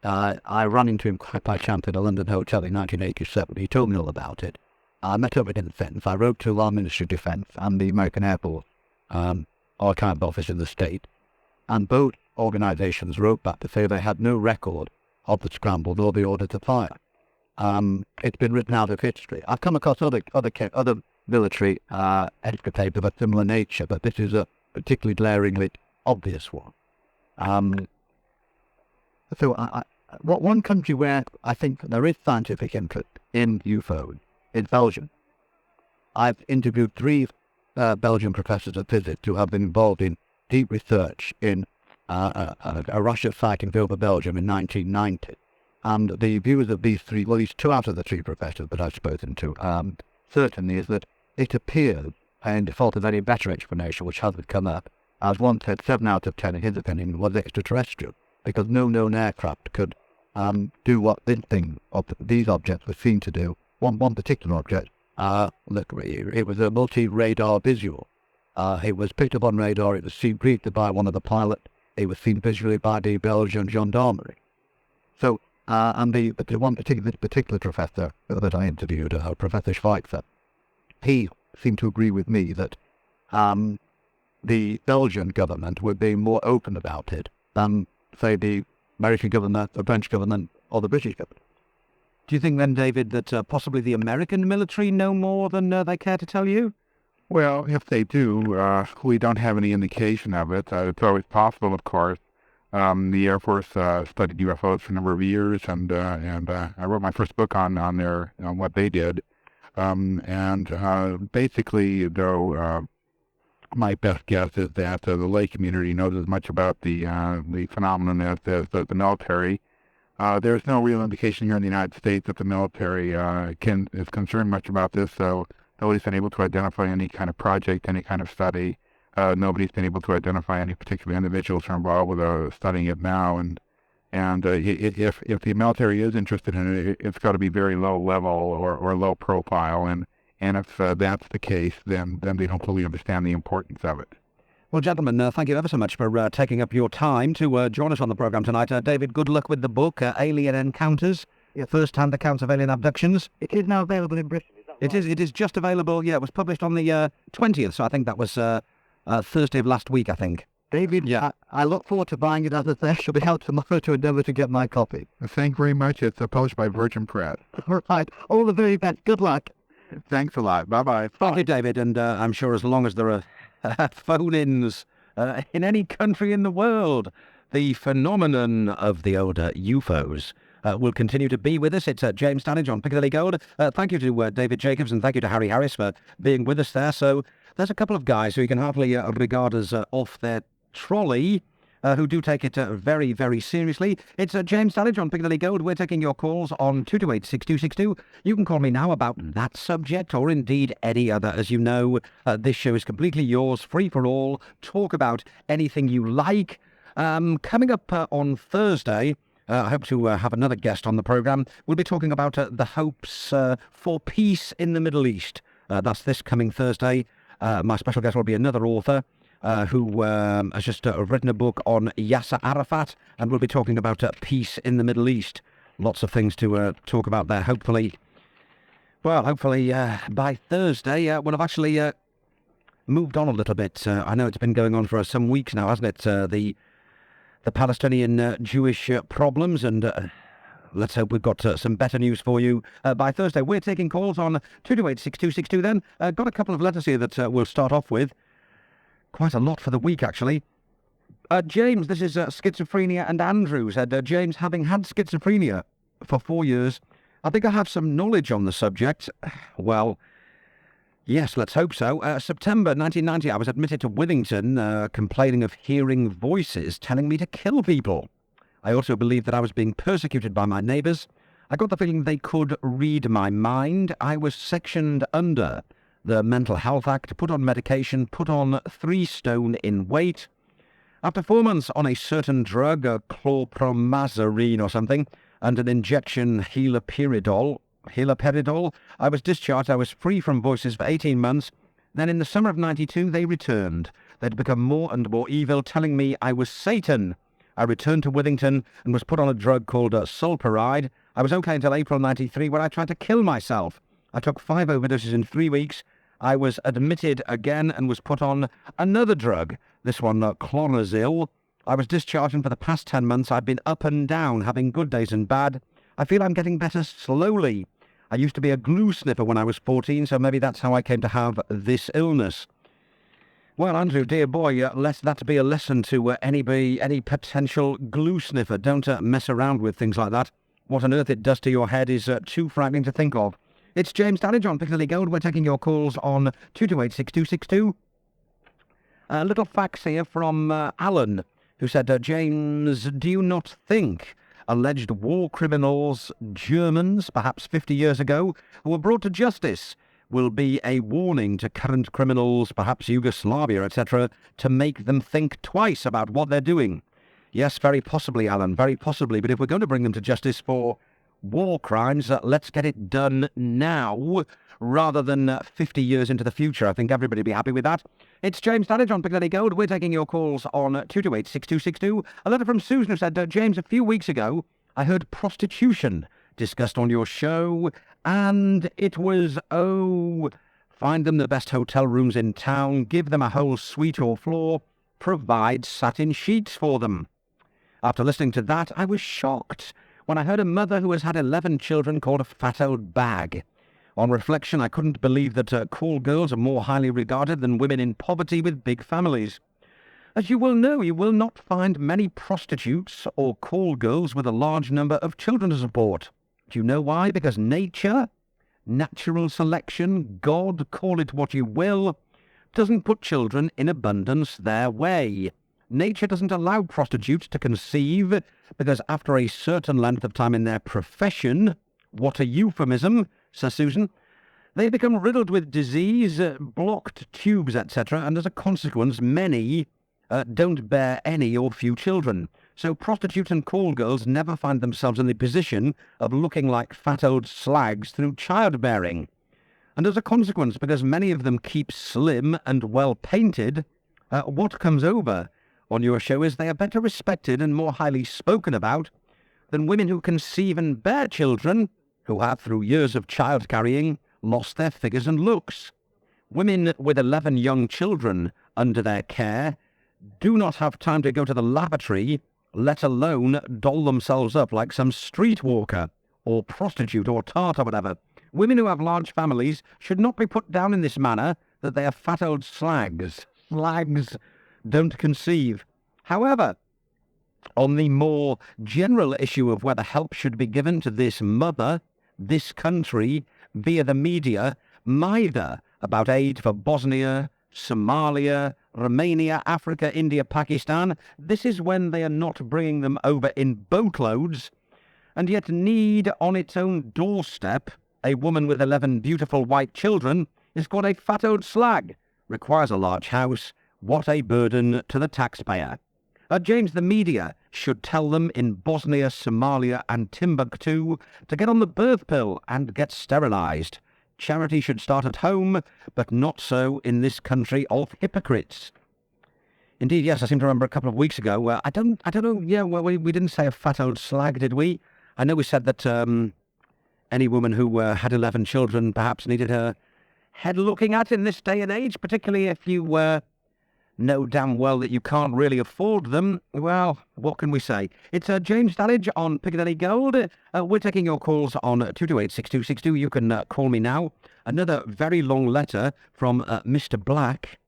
[SPEAKER 3] I ran into him quite by chance in a London hotel in 1987. He told me all about it. I met up with him in defence. I wrote to our Ministry of Defence and the American Air Force Archive Office in the state, and both organisations wrote back to say they had no record of the scramble nor the order to fire. It's been written out of history. I've come across other military escapades of a similar nature, but this is a particularly glaringly obvious one. One country where I think there is scientific interest in UFOs is Belgium. I've interviewed 3 Belgian professors of physics who have been involved in deep research in a Russia sighting over Belgium in 1990. And the views of these 3, well, these 2 out of the 3 professors that I've spoken to, certainly is that it appears, in default of any better explanation which hasn't come up, as one said, 7 out of 10 in his opinion was extraterrestrial, because no known aircraft could do what these objects were seen to do. One particular object, it was a multi-radar visual. It was picked up on radar, it was seen briefly by one of the pilots, it was seen visually by the Belgian gendarmerie. So, and the one particular professor that I interviewed, Professor Schweitzer, he seemed to agree with me that the Belgian government would be more open about it than, say, the American government, the French government, or the British government. Do you think then, David, that possibly the American military know more than they care to tell you?
[SPEAKER 4] Well, if they do, we don't have any indication of it. It's always possible, of course. The Air Force studied UFOs for a number of years, and I wrote my first book on what they did. Basically, though, my best guess is that the lay community knows as much about the phenomenon as the military. There's no real indication here in the United States that the military is concerned much about this, so nobody's been able to identify any kind of project, any kind of study. Nobody's been able to identify any particular individuals who are involved with studying it now. And if the military is interested in it, it's got to be very low level or low profile. And if that's the case, then they don't fully understand the importance of it.
[SPEAKER 3] Well, gentlemen, thank you ever so much for taking up your time to join us on the programme tonight. David, good luck with the book, Alien Encounters, your first-hand accounts of alien abductions.
[SPEAKER 6] It is now available in Britain, is that right?
[SPEAKER 3] It is just available, yeah, it was published on the 20th, so I think that was Thursday of last week, I think.
[SPEAKER 6] David,
[SPEAKER 3] Yeah.
[SPEAKER 6] I look forward to buying it as a theft. Shall be out tomorrow to endeavour to get my copy.
[SPEAKER 4] Thank you very much. It's published by Virgin Press.
[SPEAKER 6] All right. All the very best. Good luck.
[SPEAKER 4] Thanks a lot. Bye-bye.
[SPEAKER 3] Thank you, David, and I'm sure as long as there are phone-ins in any country in the world, the phenomenon of the older UFOs will continue to be with us. It's James Stannage on Piccadilly Gold. Thank you to David Jacobs, and thank you to Harry Harris for being with us there. So there's a couple of guys who you can hardly regard as off their trolley, who do take it very, very seriously. It's James Stannage on Piccadilly Gold. We're taking your calls on 228-6262. You can call me now about that subject, or indeed any other. As you know, this show is completely yours, free for all. Talk about anything you like. Coming up on Thursday, I hope to have another guest on the programme. We'll be talking about the hopes for peace in the Middle East. That's this coming Thursday. My special guest will be another author who has just written a book on Yasser Arafat, and we'll be talking about peace in the Middle East. Lots of things to talk about there. Hopefully by Thursday we'll have actually moved on a little bit. I know it's been going on for some weeks now, hasn't it? The Palestinian Jewish problems, and let's hope we've got some better news for you by Thursday. We're taking calls on 228-6262 then. Got a couple of letters here that we'll start off with. Quite a lot for the week, actually. James, this is Schizophrenia and Andrew said, James, having had schizophrenia for 4 years, I think I have some knowledge on the subject. Well, yes, let's hope so. September 1990, I was admitted to Withington, complaining of hearing voices telling me to kill people. I also believed that I was being persecuted by my neighbours. I got the feeling they could read my mind. I was sectioned under the Mental Health Act, put on medication, put on 3 stone in weight. After 4 months on a certain drug, chlorpromazine or something, and an injection haloperidol, I was discharged. I was free from voices for 18 months. Then in the summer of 92, they returned. They'd become more and more evil, telling me I was Satan. I returned to Withington and was put on a drug called sulpiride. I was okay until April 93, when I tried to kill myself. I took 5 overdoses in 3 weeks. I was admitted again and was put on another drug, this one clonazil. I was discharged, and for the past 10 months I've been up and down, having good days and bad. I feel I'm getting better slowly. I used to be a glue sniffer when I was 14, so maybe that's how I came to have this illness. Well, Andrew, dear boy, let that be a lesson to any potential glue sniffer. Don't mess around with things like that. What on earth it does to your head is too frightening to think of. It's James Stannage on Piccadilly Gold. We're taking your calls on 228-6262. A little fax here from Alan, who said, James, do you not think alleged war criminals, Germans, perhaps 50 years ago, who were brought to justice, will be a warning to current criminals, perhaps Yugoslavia, etc., to make them think twice about what they're doing? Yes, very possibly, Alan, very possibly. But if we're going to bring them to justice for war crimes, let's get it done now rather than 50 years into the future. I think everybody will be happy with that. It's James Stannage on Piccadilly Gold. We're taking your calls on 228-6262. A letter from Susan who said, James, a few weeks ago, I heard prostitution discussed on your show, and it was, find them the best hotel rooms in town, give them a whole suite or floor, provide satin sheets for them. After listening to that, I was shocked when I heard a mother who has had 11 children called a fat old bag. On reflection, I couldn't believe that call girls are more highly regarded than women in poverty with big families. As you will know, you will not find many prostitutes or call girls with a large number of children to support. Do you know why? Because nature, natural selection, God, call it what you will, doesn't put children in abundance their way. Nature doesn't allow prostitutes to conceive, because after a certain length of time in their profession, what a euphemism, says Susan, they become riddled with disease, blocked tubes, etc., and as a consequence, many don't bear any or few children. So prostitutes and call girls never find themselves in the position of looking like fat old slags through childbearing. And as a consequence, because many of them keep slim and well painted, what comes over on your show is they are better respected and more highly spoken about than women who conceive and bear children, who have, through years of child carrying, lost their figures and looks. Women with 11 young children under their care do not have time to go to the lavatory, let alone doll themselves up like some streetwalker or prostitute or tart or whatever. Women who have large families should not be put down in this manner, that they are fat old slags. Slags don't conceive. However, on the more general issue of whether help should be given to this mother, this country, via the media, neither about aid for Bosnia, Somalia, Romania, Africa, India, Pakistan, this is when they are not bringing them over in boatloads, and yet need on its own doorstep a woman with 11 beautiful white children is called a fat old slag, requires a large house. What a burden to the taxpayer. James, the media should tell them in Bosnia, Somalia and Timbuktu to get on the birth pill and get sterilised. Charity should start at home, but not so in this country of hypocrites. Indeed, yes, I seem to remember a couple of weeks ago, I don't know, yeah, well, we didn't say a fat old slag, did we? I know we said that any woman who had 11 children perhaps needed her head looking at in this day and age, particularly if you know damn well that you can't really afford them. Well, what can we say? It's James Stannage on Piccadilly Gold. We're taking your calls on 228-6262. You can call me now. Another very long letter from Mr. Black.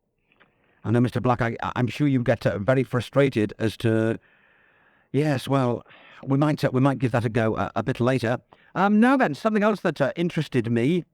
[SPEAKER 3] I know, Mr. Black, I'm sure you get very frustrated as to... Yes, well, we might give that a go a bit later. Now then, something else that interested me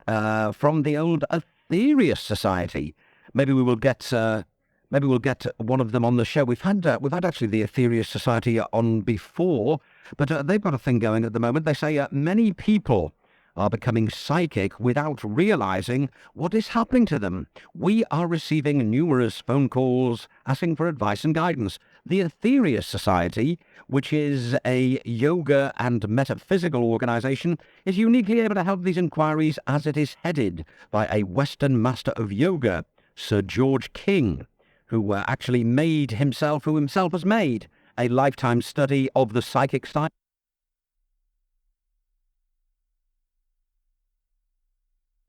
[SPEAKER 3] from the old Enthusiast Society. Maybe we'll get one of them on the show. We've had actually the Enthusiast Society on before, but they've got a thing going at the moment. They say many people are becoming psychic without realizing what is happening to them. We are receiving numerous phone calls asking for advice and guidance. The Enthusiast Society, which is a yoga and metaphysical organization, is uniquely able to help these inquiries as it is headed by a Western master of yoga, Sir George King, who actually made himself, who himself has made a lifetime study of the psychic side.